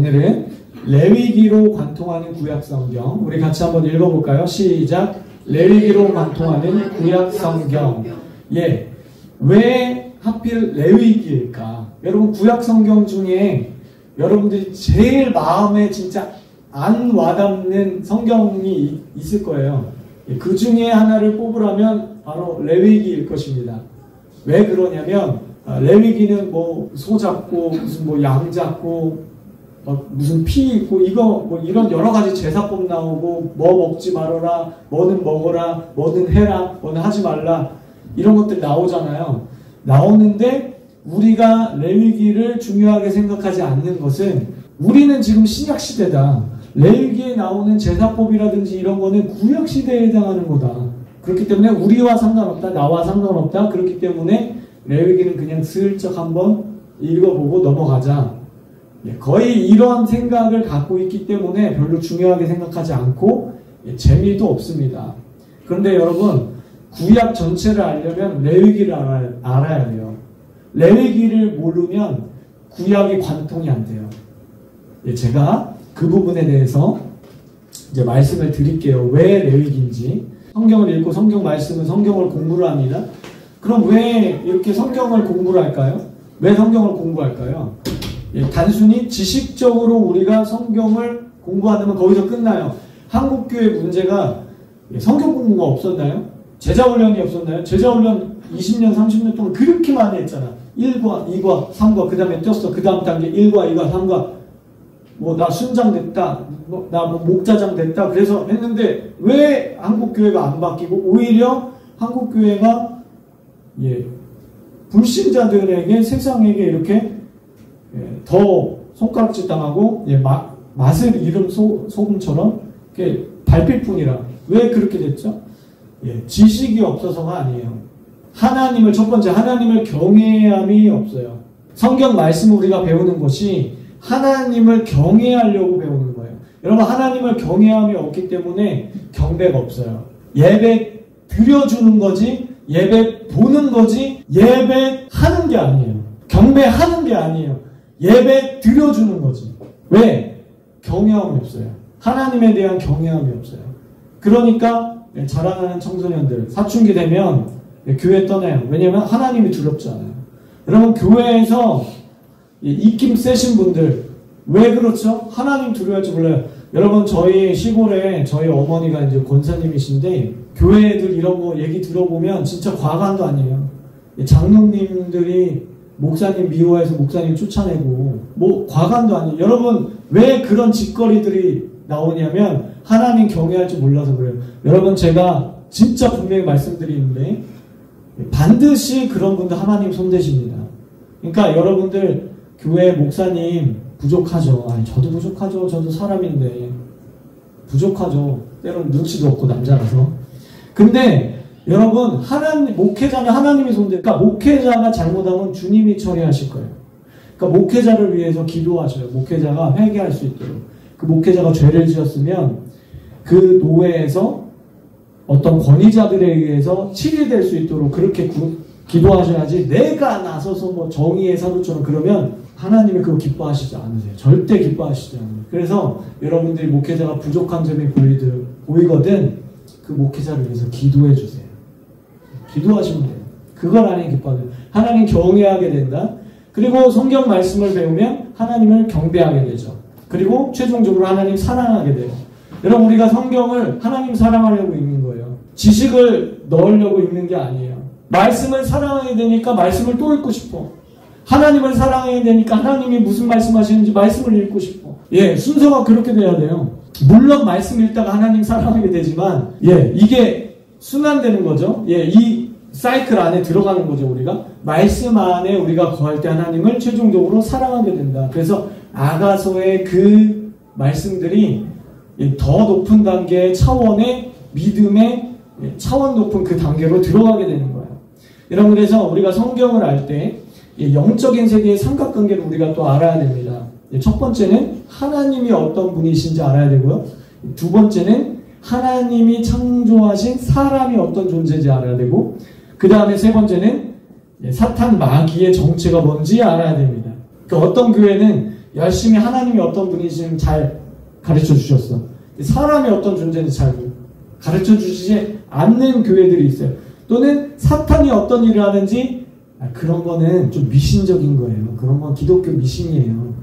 오늘은 레위기로 관통하는 구약성경, 우리 같이 한번 읽어볼까요? 시작. 레위기로 관통하는 구약성경. 예, 왜 하필 레위기일까? 여러분, 구약성경 중에 여러분들이 제일 마음에 진짜 안 와닿는 성경이 있을 거예요. 그 중에 하나를 뽑으라면 바로 레위기일 것입니다. 왜 그러냐면 레위기는 뭐 소 잡고 무슨 뭐 양 잡고 무슨 피 있고 이거 뭐 이런 여러 가지 제사법 나오고 뭐 먹지 말아라, 뭐는 먹어라, 뭐는 해라, 뭐는 하지 말라 이런 것들 나오잖아요. 나오는데 우리가 레위기를 중요하게 생각하지 않는 것은 우리는 지금 신약 시대다. 레위기에 나오는 제사법이라든지 이런 거는 구약 시대에 해당하는 거다. 그렇기 때문에 우리와 상관없다, 나와 상관없다. 그렇기 때문에 레위기는 그냥 슬쩍 한번 읽어보고 넘어가자. 거의 이런 생각을 갖고 있기 때문에 별로 중요하게 생각하지 않고 재미도 없습니다. 그런데 여러분, 구약 전체를 알려면 레위기를 알아야 돼요. 레위기를 모르면 구약이 관통이 안 돼요. 제가 그 부분에 대해서 이제 말씀을 드릴게요. 왜 레위기인지. 성경을 읽고 성경 말씀은 성경을 공부를 합니다. 그럼 왜 이렇게 성경을 공부를 할까요? 왜 성경을 공부할까요? 단순히 지식적으로 우리가 성경을 공부하면 거기서 끝나요. 한국교회 문제가 성경 공부가 없었나요? 제자훈련이 없었나요? 제자훈련 20년, 30년 동안 그렇게 많이 했잖아. 1과, 2과, 3과, 그 다음에 떴어. 그 다음 단계 1과, 2과, 3과. 뭐, 나 순장 됐다. 나 뭐 목자장 됐다. 그래서 했는데, 왜 한국교회가 안 바뀌고, 오히려 한국교회가, 불신자들에게, 세상에게 이렇게, 더 손가락질 당하고, 맛을 잃은 소금처럼, 이렇게 밟힐 뿐이라. 왜 그렇게 됐죠? 지식이 없어서가 아니에요. 하나님을, 첫 번째, 하나님을 경외함이 없어요. 성경 말씀을 우리가 배우는 것이 하나님을 경외하려고 배우는 거예요. 여러분, 하나님을 경외함이 없기 때문에 경배가 없어요. 예배 드려주는 거지, 예배 보는 거지, 예배하는 게 아니에요. 경배하는 게 아니에요. 예배 드려주는 거지. 왜? 경외함이 없어요. 하나님에 대한 경외함이 없어요. 그러니까 자라나는 청소년들, 사춘기 되면 교회 떠나요. 왜냐면 하나님이 두렵지 않아요. 여러분, 교회에서 입김 세신 분들, 왜 그렇죠? 하나님 두려워할 줄 몰라요. 여러분, 저희 시골에 저희 어머니가 이제 권사님이신데, 교회들 이런 거 얘기 들어보면 진짜 과간도 아니에요. 장로님들이 목사님 미워해서 목사님 쫓아내고, 뭐 과간도 아니에요. 여러분, 왜 그런 짓거리들이 나오냐면 하나님 경외할 줄 몰라서 그래요. 여러분, 제가 진짜 분명히 말씀드리는데 반드시 그런 분들 하나님 손대십니다. 그러니까 여러분들 교회 목사님 부족하죠. 아니, 저도 부족하죠. 저도 사람인데 부족하죠. 때로는 눈치도 없고 남자라서. 근데 여러분, 목회자는 하나님이 손대. 그러니까 목회자가 잘못하면 주님이 처리하실 거예요. 그러니까 목회자를 위해서 기도하셔요. 목회자가 회개할 수 있도록. 그 목회자가 죄를 지었으면 그 노회에서 어떤 권위자들에 의해서 치리될 수 있도록 그렇게 기도하셔야지, 내가 나서서 뭐 정의의 사도처럼 그러면 하나님이 그거 기뻐하시지 않으세요. 절대 기뻐하시지 않아요. 그래서 여러분들이 목회자가 부족한 점이 보이거든 그 목회자를 위해서 기도해 주세요. 기도하시면 돼요. 그걸 하나님 기뻐하세요. 하나님 경외하게 된다. 그리고 성경 말씀을 배우면 하나님을 경배하게 되죠. 그리고 최종적으로 하나님 사랑하게 돼요. 여러분, 우리가 성경을 하나님 사랑하려고 읽는 거예요. 지식을 넣으려고 읽는 게 아니에요. 말씀을 사랑하게 되니까 말씀을 또 읽고 싶어. 하나님을 사랑하게 되니까 하나님이 무슨 말씀하시는지 말씀을 읽고 싶어. 순서가 그렇게 돼야 돼요. 물론 말씀 읽다가 하나님 사랑하게 되지만 이게 순환되는 거죠. 이 사이클 안에 들어가는 거죠. 우리가 말씀 안에 우리가 거할 때 하나님을 최종적으로 사랑하게 된다. 그래서 아가서의 그 말씀들이 더 높은 단계의 차원의 믿음의 차원 높은 그 단계로 들어가게 되는 거예요. 여러분, 그래서 우리가 성경을 알 때 영적인 세계의 삼각관계를 우리가 또 알아야 됩니다. 첫 번째는 하나님이 어떤 분이신지 알아야 되고요. 두 번째는 하나님이 창조하신 사람이 어떤 존재인지 알아야 되고, 그 다음에 세 번째는 사탄 마귀의 정체가 뭔지 알아야 됩니다. 그러니까 어떤 교회는 열심히 하나님이 어떤 분이신지 잘 가르쳐 주셨어. 사람이 어떤 존재인지 잘 가르쳐 주시지 않는 교회들이 있어요. 또는 사탄이 어떤 일을 하는지 그런 거는 좀 미신적인 거예요. 그런 건 기독교 미신이에요.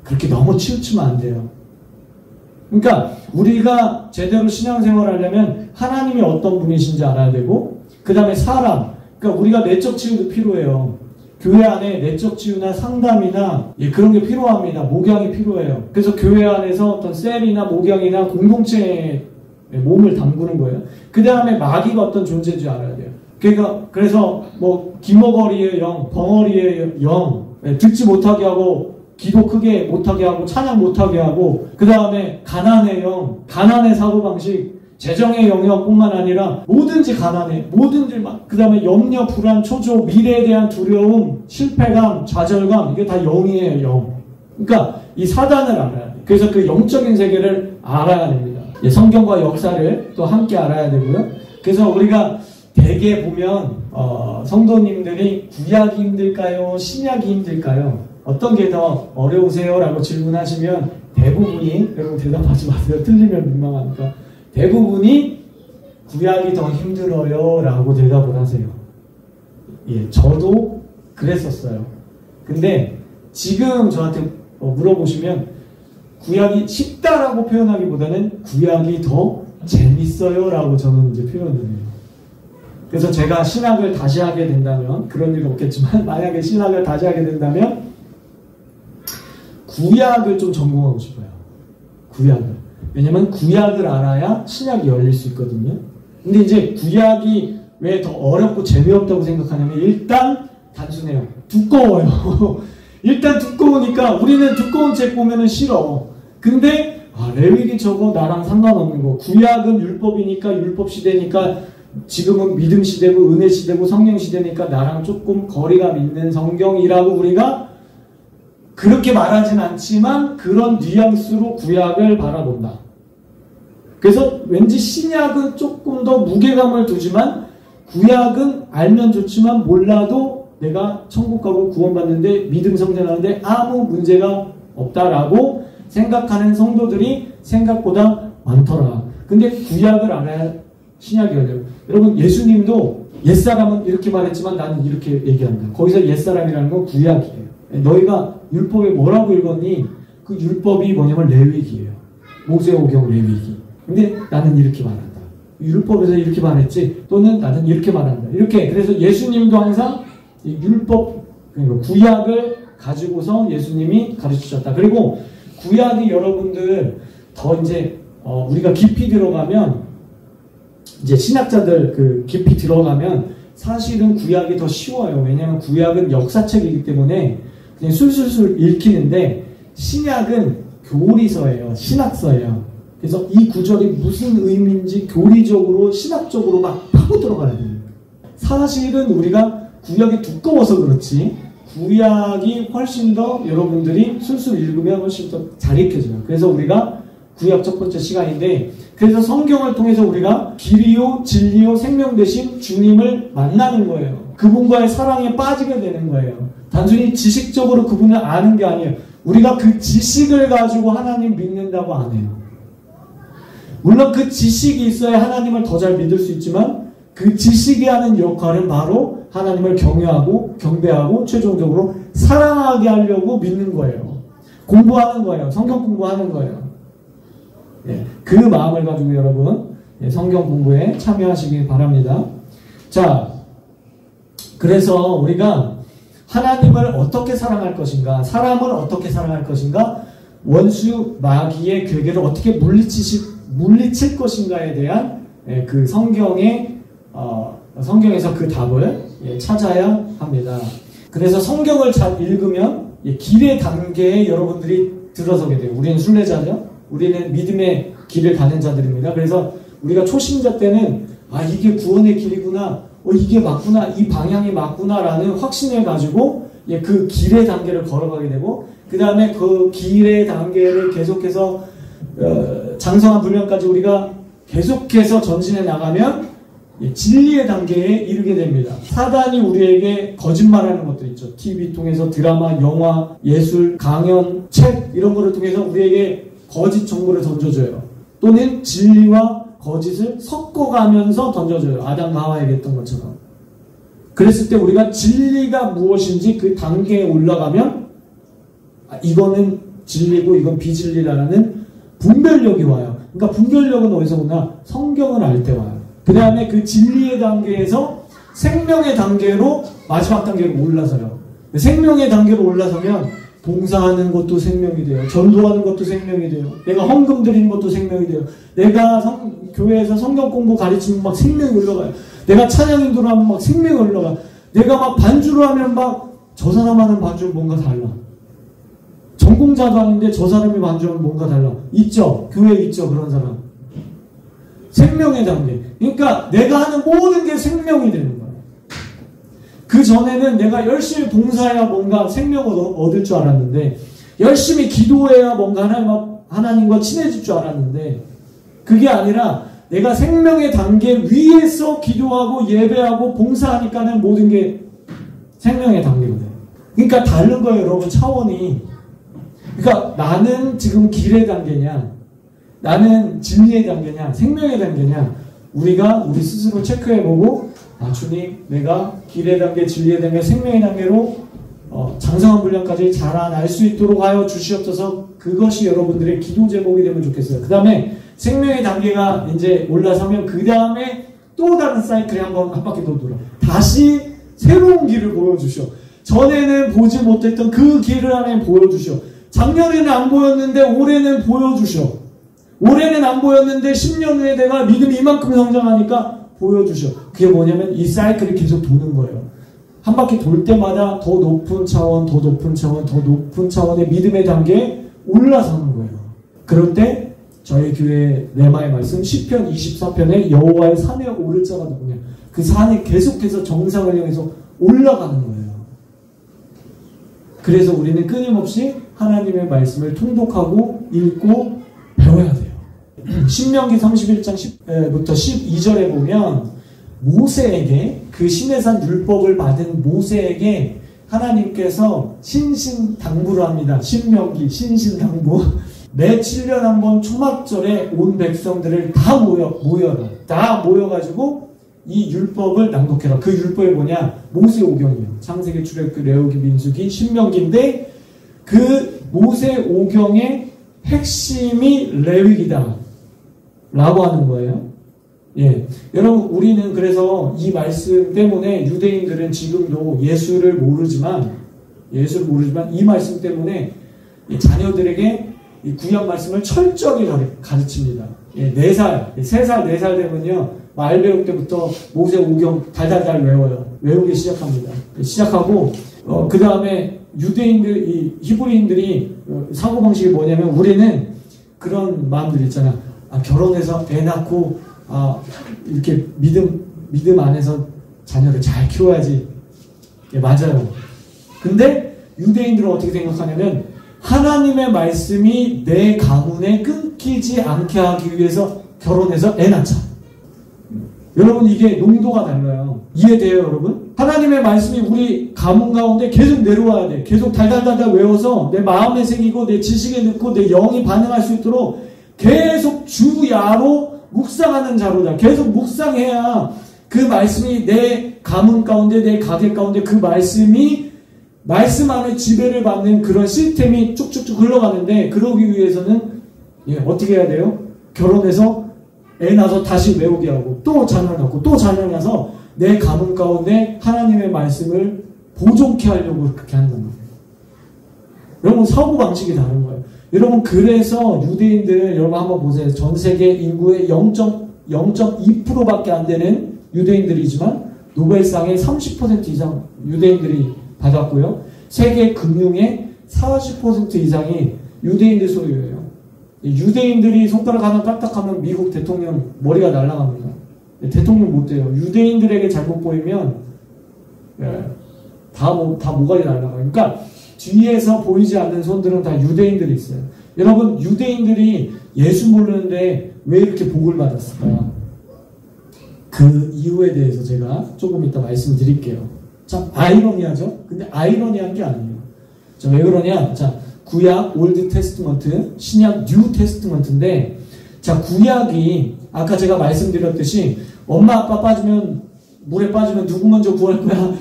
그렇게 너무 치우치면 안 돼요. 그러니까 우리가 제대로 신앙생활을 하려면 하나님이 어떤 분이신지 알아야 되고, 그 다음에 사람, 그러니까 우리가 내적 치유도 필요해요. 교회 안에 내적 치유나 상담이나 그런 게 필요합니다. 목양이 필요해요. 그래서 교회 안에서 어떤 셀이나 목양이나 공동체에 몸을 담그는 거예요. 그 다음에 마귀가 어떤 존재인지 알아야 돼요. 그러니까 그래서 뭐 기머거리의 영, 벙어리의 영, 듣지 못하게 하고 기도 크게 못하게 하고 찬양 못하게 하고, 그 다음에 가난의 영, 가난의 사고방식, 재정의 영역뿐만 아니라 뭐든지 가난해, 뭐든지 막, 그 다음에 염려, 불안, 초조, 미래에 대한 두려움, 실패감, 좌절감, 이게 다 영이에요. 영. 그러니까 이 사단을 알아야 돼. 그래서 그 영적인 세계를 알아야 됩니다. 성경과 역사를 또 함께 알아야 되고요. 그래서 우리가 대개 보면 성도님들이 구약이 힘들까요? 신약이 힘들까요? 어떤 게 더 어려우세요? 라고 질문하시면 대부분이, 여러분 대답하지 마세요. 틀리면 민망하니까. 대부분이 구약이 더 힘들어요 라고 대답을 하세요. 예, 저도 그랬었어요. 근데 지금 저한테 물어보시면 구약이 쉽다라고 표현하기보다는 구약이 더 재밌어요 라고 저는 이제 표현을 해요. 그래서 제가 신학을 다시 하게 된다면, 그런 일은 없겠지만 만약에 신학을 다시 하게 된다면 구약을 좀 전공하고 싶어요. 구약을. 왜냐면 구약을 알아야 신약이 열릴 수 있거든요. 근데 이제 구약이 왜 더 어렵고 재미없다고 생각하냐면, 일단 단순해요. 두꺼워요. 일단 두꺼우니까 우리는 두꺼운 책 보면은 싫어. 근데 레위기 저거 나랑 상관없는 거. 구약은 율법이니까, 율법 시대니까, 지금은 믿음 시대고 은혜 시대고 성령 시대니까 나랑 조금 거리감 있는 성경이라고 우리가 그렇게 말하진 않지만 그런 뉘앙스로 구약을 바라본다. 그래서 왠지 신약은 조금 더 무게감을 두지만 구약은 알면 좋지만 몰라도 내가 천국 가고 구원받는데 믿음 성장하는데 아무 문제가 없다라고 생각하는 성도들이 생각보다 많더라. 근데 구약을 알아야 신약이 열려요. 여러분, 예수님도 옛사람은 이렇게 말했지만 나는 이렇게 얘기한다. 거기서 옛사람이라는 건 구약이에요. 너희가 율법에 뭐라고 읽었니? 그 율법이 뭐냐면 레위기예요. 모세오경 레위기. 근데 나는 이렇게 말한다. 율법에서 이렇게 말했지. 또는 나는 이렇게 말한다. 이렇게. 그래서 예수님도 항상 이 율법, 그러니까 구약을 가지고서 예수님이 가르치셨다. 그리고 구약이 여러분들 더 이제 우리가 깊이 들어가면, 이제 신학자들 깊이 들어가면 사실은 구약이 더 쉬워요. 왜냐하면 구약은 역사책이기 때문에 그냥 술술술 읽히는데, 신약은 교리서예요. 신학서예요. 그래서 이 구절이 무슨 의미인지 교리적으로 신학적으로 막 파고 들어가야 돼요. 사실은 우리가 구약이 두꺼워서 그렇지 구약이 훨씬 더 여러분들이 술술 읽으면 훨씬 더 잘 읽혀져요. 그래서 우리가 구약 첫 번째 시간인데, 그래서 성경을 통해서 우리가 길이요 진리요 생명 되신 주님을 만나는 거예요. 그분과의 사랑에 빠지게 되는 거예요. 단순히 지식적으로 그분을 아는 게 아니에요. 우리가 그 지식을 가지고 하나님 믿는다고 안 해요. 물론 그 지식이 있어야 하나님을 더 잘 믿을 수 있지만, 그 지식이 하는 역할은 바로 하나님을 경외하고 경배하고 최종적으로 사랑하게 하려고 믿는 거예요. 공부하는 거예요. 성경 공부하는 거예요. 예, 그 마음을 가지고 여러분 성경 공부에 참여하시기 바랍니다. 자, 그래서 우리가 하나님을 어떻게 사랑할 것인가, 사람을 어떻게 사랑할 것인가, 원수 마귀의 괴계를 어떻게 물리칠 것인가에 대한 그 성경에서 그 답을 찾아야 합니다. 그래서 성경을 잘 읽으면 길의 단계에 여러분들이 들어서게 돼요. 우리는 순례자죠. 우리는 믿음의 길을 가는 자들입니다. 그래서 우리가 초신자 때는 이게 구원의 길이구나, 이게 맞구나, 이 방향이 맞구나라는 확신을 가지고 그 길의 단계를 걸어가게 되고, 그 다음에 그 길의 단계를 계속해서 장성한 불면까지 우리가 계속해서 전진해 나가면 진리의 단계에 이르게 됩니다. 사단이 우리에게 거짓말하는 것들 있죠. TV 통해서 드라마, 영화, 예술, 강연, 책 이런 거를 통해서 우리에게 거짓 정보를 던져줘요. 또는 진리와 거짓을 섞어가면서 던져줘요. 아담과 하와에게 했던 것처럼. 그랬을 때 우리가 진리가 무엇인지 그 단계에 올라가면 이거는 진리고 이건 비진리라는 분별력이 와요. 그러니까 분별력은 어디서 오나? 성경을 알 때 와요. 그 다음에 그 진리의 단계에서 생명의 단계로 마지막 단계로 올라서요. 생명의 단계로 올라서면 봉사하는 것도 생명이 돼요. 전도하는 것도 생명이 돼요. 내가 헌금 드리는 것도 생명이 돼요. 내가 교회에서 성경 공부 가르치면 막 생명이 올라가요. 내가 찬양 인도를 하면 막 생명이 올라가요. 내가 막 반주를 하면 막 저 사람 하는 반주는 뭔가 달라. 전공자도 아닌데 저 사람이 반주하면 뭔가 달라. 있죠? 교회에 있죠? 그런 사람. 생명의 단계. 그러니까 내가 하는 모든 게 생명이 되는 거예요. 그 전에는 내가 열심히 봉사해야 뭔가 생명을 얻을 줄 알았는데, 열심히 기도해야 뭔가 하나님과 친해질 줄 알았는데, 그게 아니라 내가 생명의 단계 위에서 기도하고 예배하고 봉사하니까는 모든 게 생명의 단계가 돼요. 그러니까 다른 거예요, 여러분. 차원이. 그러니까 나는 지금 길의 단계냐, 나는 진리의 단계냐, 생명의 단계냐, 우리가 우리 스스로 체크해보고, 주님, 내가 길의 단계, 진리의 단계, 생명의 단계로 장성한 분량까지 자라날 수 있도록 하여 주시옵소서. 그것이 여러분들의 기도 제목이 되면 좋겠어요. 그 다음에 생명의 단계가 이제 올라서면 그 다음에 또 다른 사이클에 한 바퀴 더 돌아. 다시 새로운 길을 보여주셔. 전에는 보지 못했던 그 길을 하나님 보여주셔. 작년에는 안 보였는데 올해는 보여주셔. 올해는 안 보였는데 10년 후에 내가 믿음이 이만큼 성장하니까 보여주셔. 그게 뭐냐면 이 사이클이 계속 도는 거예요. 한 바퀴 돌 때마다 더 높은 차원, 더 높은 차원, 더 높은 차원의 믿음의 단계에 올라서는 거예요. 그럴 때 저희 교회 레마의 말씀 시편 24편에 여호와의 산에 오를 자가 누구냐. 그 산에 계속해서 정상을 향해서 올라가는 거예요. 그래서 우리는 끊임없이 하나님의 말씀을 통독하고 읽고 배워야 돼요. 신명기 31장 10부터 12절에 보면 모세에게, 그 시내산 율법을 받은 모세에게 하나님께서 신신당부를 합니다. 신명기 신신당부. 매 7년 한 번 초막절에 온 백성들을 다 모여라. 다 모여가지고 이 율법을 낭독해라. 그 율법이 뭐냐? 모세오경이에요. 창세기, 출애굽기, 레위기, 민수기, 신명기인데 그 모세오경의 핵심이 레위기다 라고 하는 거예요. 예. 여러분, 우리는 그래서 이 말씀 때문에 유대인들은 지금도 예수를 모르지만 이 말씀 때문에 자녀들에게 이 구약 말씀을 철저히 가르칩니다. 예, 4살, 3살, 4살 되면요, 말 배울 때부터 모세오경 달달달 외우기 시작합니다. 시작하고, 그 다음에 유대인들, 이 히브리인들이 사고방식이 뭐냐면, 우리는 그런 마음들 있잖아. 결혼해서 애 낳고, 이렇게 믿음 안에서 자녀를 잘 키워야지. 예, 맞아요. 근데 유대인들은 어떻게 생각하냐면, 하나님의 말씀이 내 가문에 끊기지 않게 하기 위해서 결혼해서 애 낳자. 여러분, 이게 농도가 달라요. 이해돼요, 여러분? 하나님의 말씀이 우리 가문 가운데 계속 내려와야 돼. 계속 달달달달 외워서 내 마음에 새기고 내 지식에 넣고 내 영이 반응할 수 있도록 계속 주야로 묵상하는 자로다. 계속 묵상해야 그 말씀이 내 가문 가운데, 내 가게 가운데 그 말씀 안에 지배를 받는 그런 시스템이 쭉쭉쭉 흘러가는데, 그러기 위해서는 어떻게 해야 돼요? 결혼해서 애 낳아서 다시 외우게 하고, 또 자녀를 낳고, 또 자녀를 낳아서 내 가문 가운데 하나님의 말씀을 보존케 하려고 그렇게 하는 거예요. 여러분, 사고방식이 다른 거예요. 여러분, 그래서 유대인들, 여러분 한번 보세요. 전 세계 인구의 0.2%밖에 안 되는 유대인들이지만 노벨상의 30% 이상 유대인들이 받았고요. 세계 금융의 40% 이상이 유대인들 소유예요. 유대인들이 손가락 하나 까딱하면 미국 대통령 머리가 날아갑니다. 대통령 못 돼요. 유대인들에게 잘못 보이면 다 모가지 날아가요. 그러니까 뒤에서 보이지 않는 손들은 다 유대인들이 있어요. 여러분, 유대인들이 예수 모르는데 왜 이렇게 복을 받았을까요? 그 이유에 대해서 제가 조금 이따 말씀드릴게요. 참 아이러니하죠? 근데 아이러니한 게 아니에요. 자, 왜 그러냐? 자, 구약 올드 테스트먼트, 신약 뉴 테스트먼트인데, 자, 구약이 아까 제가 말씀드렸듯이 엄마 아빠 빠지면 물에 빠지면 누구 먼저 구할 거야?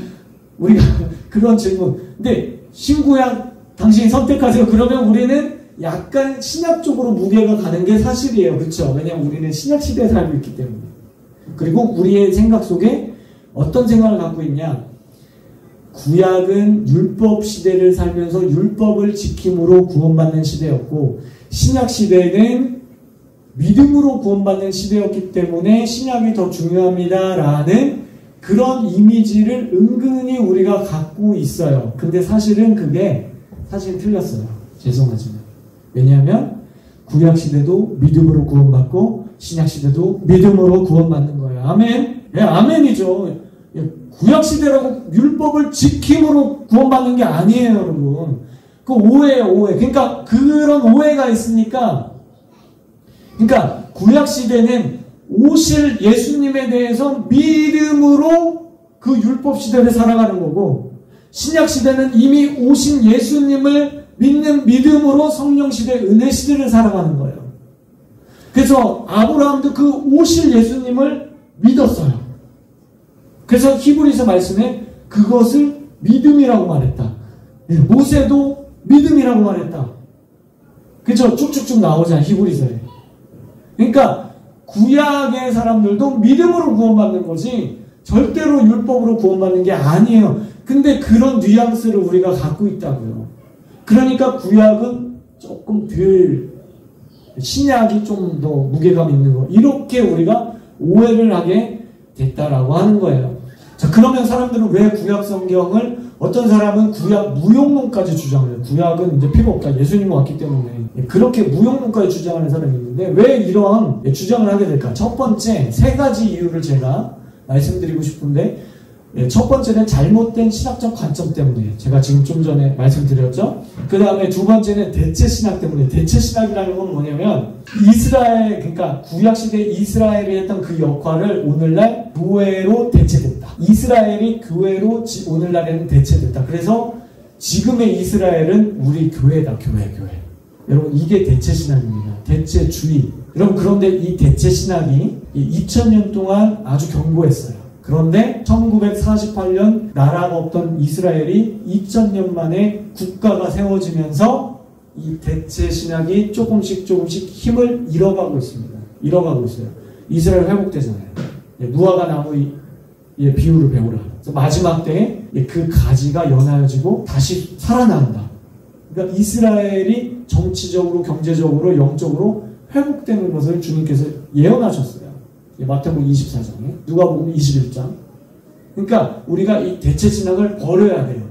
우리가 그런 질문. 근데 신구약 당신이 선택하세요. 그러면 우리는 약간 신약 쪽으로 무게가 가는 게 사실이에요. 그렇죠? 왜냐하면 우리는 신약 시대에 살고 있기 때문에. 그리고 우리의 생각 속에 어떤 생각을 갖고 있냐? 구약은 율법 시대를 살면서 율법을 지킴으로 구원받는 시대였고, 신약 시대는 믿음으로 구원받는 시대였기 때문에 신약이 더 중요합니다라는 그런 이미지를 은근히 우리가 갖고 있어요. 근데 사실은 그게 사실 틀렸어요. 죄송하지만. 왜냐하면 구약 시대도 믿음으로 구원받고 신약 시대도 믿음으로 구원받는 거예요. 아멘? 예, 아멘이죠. 구약 시대라고 율법을 지킴으로 구원받는 게 아니에요, 여러분. 그 오해예요, 오해. 그러니까 그런 오해가 있으니까, 그러니까 구약 시대는 오실 예수님에 대해서 믿음으로 그 율법 시대를 살아가는 거고, 신약 시대는 이미 오신 예수님을 믿는 믿음으로 성령 시대, 은혜 시대를 살아가는 거예요. 그래서 아브라함도 그 오실 예수님을 믿었어요. 그래서 히브리서 말씀에 그것을 믿음이라고 말했다. 모세도 믿음이라고 말했다. 그죠? 쭉쭉쭉 나오잖아요, 히브리서에. 그러니까 구약의 사람들도 믿음으로 구원받는 거지 절대로 율법으로 구원받는 게 아니에요. 근데 그런 뉘앙스를 우리가 갖고 있다고요. 그러니까 구약은 조금 덜, 신약이 좀 더 무게감 있는 거, 이렇게 우리가 오해를 하게 됐다라고 하는 거예요. 자, 그러면 사람들은 왜 구약 성경을, 어떤 사람은 구약 무용론까지 주장을 해요. 구약은 이제 필요 없다. 예수님이 왔기 때문에. 그렇게 무용론까지 주장하는 사람이 있는데 왜 이러한 주장을 하게 될까? 첫 번째, 세 가지 이유를 제가 말씀드리고 싶은데, 첫 번째는 잘못된 신학적 관점 때문에, 제가 지금 좀 전에 말씀드렸죠. 그 다음에 두 번째는 대체 신학 때문에. 대체 신학이라는 건 뭐냐면 이스라엘, 그러니까 구약 시대 이스라엘이 했던 그 역할을 오늘날 교회로 대체됐다. 이스라엘이 교회로 오늘날에는 대체됐다. 그래서 지금의 이스라엘은 우리 교회다. 교회. 여러분, 이게 대체 신학입니다. 대체주의. 여러분, 그런데 이 대체 신학이 2000년 동안 아주 견고했어요. 그런데 1948년 나라가 없던 이스라엘이 2000년 만에 국가가 세워지면서 이 대체 신학이 조금씩 힘을 잃어가고 있습니다. 잃어가고 있어요. 이스라엘 회복되잖아요. 무화과 나무의 비유를 배우라. 그래서 마지막 때에 그 가지가 연하여지고 다시 살아난다. 그러니까 이스라엘이 정치적으로, 경제적으로, 영적으로 회복되는 것을 주님께서 예언하셨어요. 마태복음 24장에, 누가복음 21장. 그러니까 우리가 이 대체 신학을 버려야 돼요.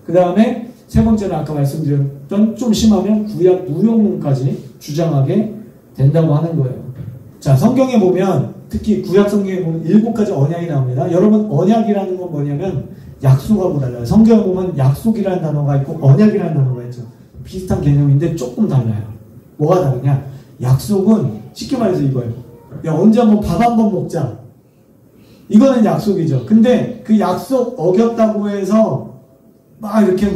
그 다음에 세 번째는 아까 말씀드렸던, 좀 심하면 구약 무용론까지 주장하게 된다고 하는 거예요. 자, 성경에 보면, 특히 구약 성경에 보면 7가지 언약이 나옵니다. 여러분, 언약이라는 건 뭐냐면 약속하고 달라요. 성경에 보면 약속이라는 단어가 있고 언약이라는 단어가 있죠. 비슷한 개념인데 조금 달라요. 뭐가 다르냐? 약속은 쉽게 말해서 이거예요. 야, 언제 한번 밥 한번 먹자. 이거는 약속이죠. 근데 그 약속 어겼다고 해서 막 이렇게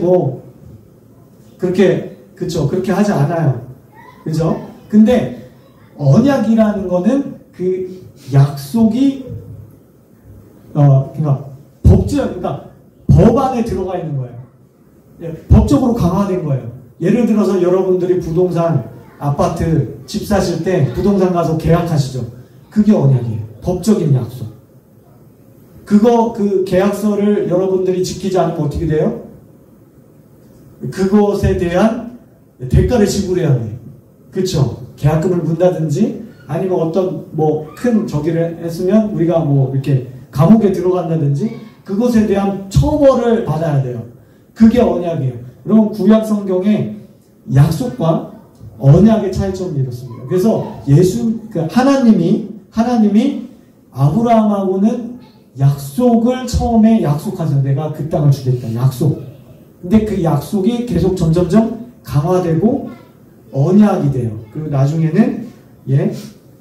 그렇게, 그쵸, 그렇게 하지 않아요. 그죠? 근데 언약이라는 거는 그 약속이 그러니까 그러니까 법 안에 들어가 있는 거예요. 법적으로 강화된 거예요. 예를 들어서 여러분들이 부동산, 아파트, 집 사실 때 부동산 가서 계약하시죠. 그게 언약이에요. 법적인 약속. 그 계약서를 여러분들이 지키지 않으면 어떻게 돼요? 그것에 대한 대가를 지불해야 돼요. 그쵸? 계약금을 문다든지, 아니면 어떤 큰 저기를 했으면 우리가 이렇게 감옥에 들어간다든지, 그것에 대한 처벌을 받아야 돼요. 그게 언약이에요. 그럼 구약 성경에 약속과 언약의 차이점이 이렇습니다. 그래서 하나님이 아브라함하고는 약속을 처음에 약속하세요. 내가 그 땅을 주겠다. 약속. 근데 그 약속이 계속 점점점 강화되고 언약이 돼요. 그리고 나중에는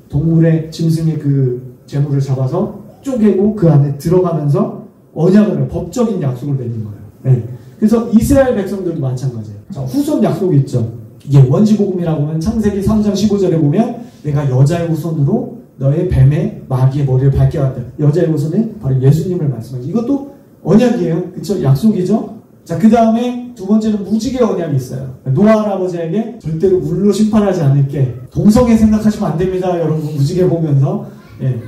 동물의 짐승의 그 재물을 잡아서 쪼개고 그 안에 들어가면서 언약을, 법적인 약속을 맺는 거예요. 네. 그래서 이스라엘 백성들도 마찬가지예요. 자, 후손 약속이 있죠. 이게 원지복음이라고 하면 창세기 3장 15절에 보면 내가 여자의 후손으로 너의 뱀의 마귀의 머리를 밟게 하겠다. 여자의 후손은 바로 예수님을 말씀하죠. 이것도 언약이에요. 그쵸? 약속이죠? 자, 그 다음에 두 번째는 무지개 언약이 있어요. 노아 할아버지에게 절대로 물로 심판하지 않을게. 동성애 생각하시면 안 됩니다. 여러분, 무지개 보면서. 예.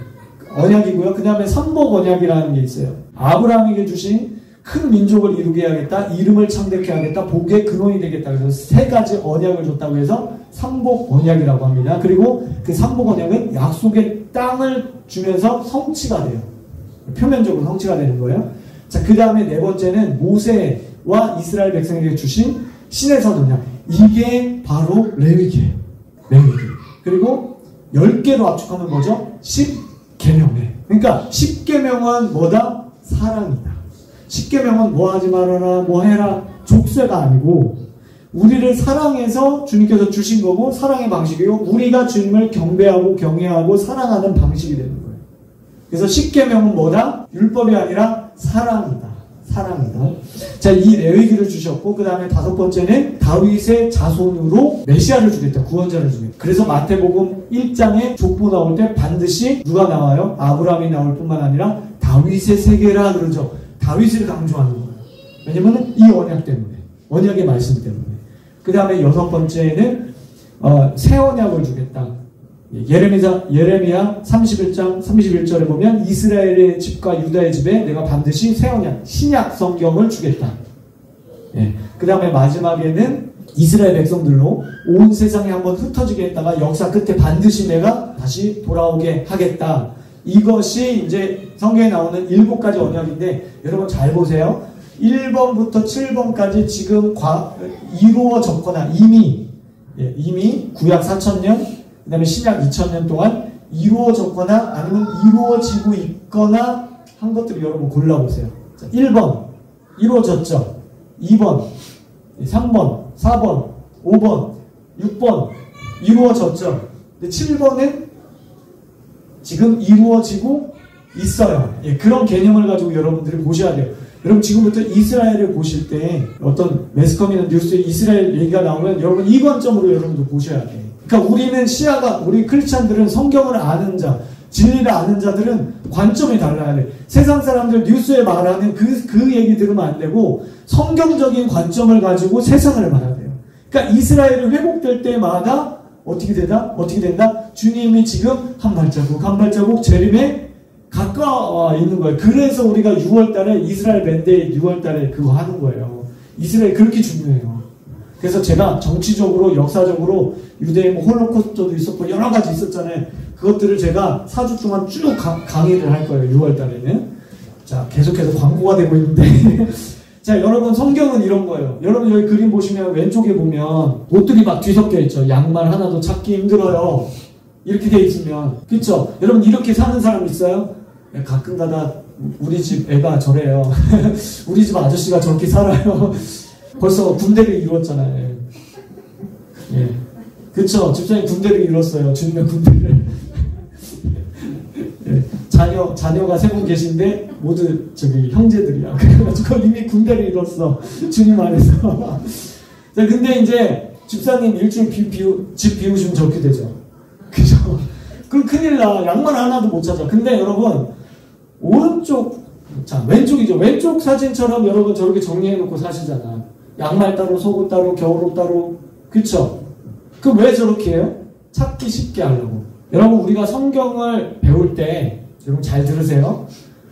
언약이고요. 그 다음에 삼복 언약이라는 게 있어요. 아브라함에게 주신 큰 민족을 이루게 하겠다. 이름을 창대케 하겠다. 복의 근원이 되겠다. 그래서 세 가지 언약을 줬다고 해서 삼복 언약이라고 합니다. 그리고 그 삼복 언약은 약속의 땅을 주면서 성취가 돼요. 표면적으로 성취가 되는 거예요. 자, 그 다음에 네 번째는 모세와 이스라엘 백성에게 주신 시내산 언약. 이게 바로 레위기예요. 레위기. 그리고 10개로 압축하면 뭐죠? 10계명이에요. 그러니까 10계명은 뭐다? 사랑이다. 10계명은 뭐 하지 말아라, 뭐 해라, 족쇄가 아니고 우리를 사랑해서 주님께서 주신 거고 사랑의 방식이고 우리가 주님을 경배하고 경외하고 사랑하는 방식이 되는 거예요. 그래서 10계명은 뭐다? 율법이 아니라 사랑이다. 사랑이다. 자, 이 레위기를 주셨고 그 다음에 다섯 번째는 다윗의 자손으로 메시아를 주겠다. 구원자를 주겠다. 그래서 마태복음 1장에 족보 나올 때 반드시 누가 나와요? 아브라함이 나올 뿐만 아니라 다윗의 세계라 그러죠. 다윗을 강조하는 거예요. 왜냐면 이 언약 때문에. 언약의 말씀 때문에. 그 다음에 여섯 번째는 새 언약을 주겠다. 예레미야 31장 31절에 보면 이스라엘의 집과 유다의 집에 내가 반드시 새 언약, 신약 성경을 주겠다. 예. 그 다음에 마지막에는 이스라엘 백성들로 온 세상에 한번 흩어지게 했다가 역사 끝에 반드시 내가 다시 돌아오게 하겠다. 이것이 이제 성경에 나오는 7가지 언약인데 여러분 잘 보세요. 1번부터 7번까지 지금 이루어졌거나 이미 구약 4000년 그 다음에 신약 2000년 동안 이루어졌거나 아니면 이루어지고 있거나 한 것들을 여러분 골라보세요. 자, 1번 이루어졌죠. 2번 3번 4번 5번 6번 이루어졌죠. 근데 7번은 지금 이루어지고 있어요. 예, 그런 개념을 가지고 여러분들이 보셔야 돼요. 여러분 지금부터 이스라엘을 보실 때 어떤 매스컴이나 뉴스에 이스라엘 얘기가 나오면 여러분 이 관점으로 여러분도 보셔야 돼요. 그러니까 우리는 시야가, 우리 크리스찬들은 성경을 아는 자, 진리를 아는 자들은 관점이 달라야 돼. 세상 사람들 뉴스에 말하는 그 얘기 들으면 안 되고 성경적인 관점을 가지고 세상을 봐야 돼요. 그러니까 이스라엘이 회복될 때마다 어떻게 된다? 주님이 지금 한 발자국 재림에 가까워 있는 거예요. 그래서 우리가 6월달에 이스라엘 맨데이 6월달에 그거 하는 거예요. 이스라엘 그렇게 중요해요. 그래서 제가 정치적으로 역사적으로 유대인 홀로코스트도 있었고 여러 가지 있었잖아요. 그것들을 제가 4주 동안 쭉 강의를 할 거예요. 6월달에는. 자, 계속해서 광고가 되고 있는데 자, 여러분 성경은 이런 거예요. 여러분 여기 그림 보시면 왼쪽에 보면 옷들이 막 뒤섞여 있죠. 양말 하나도 찾기 힘들어요. 이렇게 돼 있으면. 그쵸? 여러분 이렇게 사는 사람 있어요? 가끔가다 우리 집 애가 저래요. 우리 집 아저씨가 저렇게 살아요. 벌써 군대를 이뤘잖아요. 예. 그쵸? 집사님 군대를 이뤘어요. 주님의 군대를. 예. 자녀가 3분 계신데 모두 저기 형제들이야. 그래가지고 이미 군대를 이뤘어. 주님 안에서. 자, 근데 이제 집사님 일주일 집 비우시면 저렇게 되죠. 그죠? 그럼 큰일 나. 양말 하나도 못 찾아. 근데 여러분 오른쪽, 자 왼쪽이죠. 왼쪽 사진처럼 여러분 저렇게 정리해놓고 사시잖아. 양말 따로, 속옷 따로, 겨울옷 따로. 그쵸? 그럼 왜 저렇게 해요? 찾기 쉽게 하려고. 여러분 우리가 성경을 배울 때 여러분 잘 들으세요.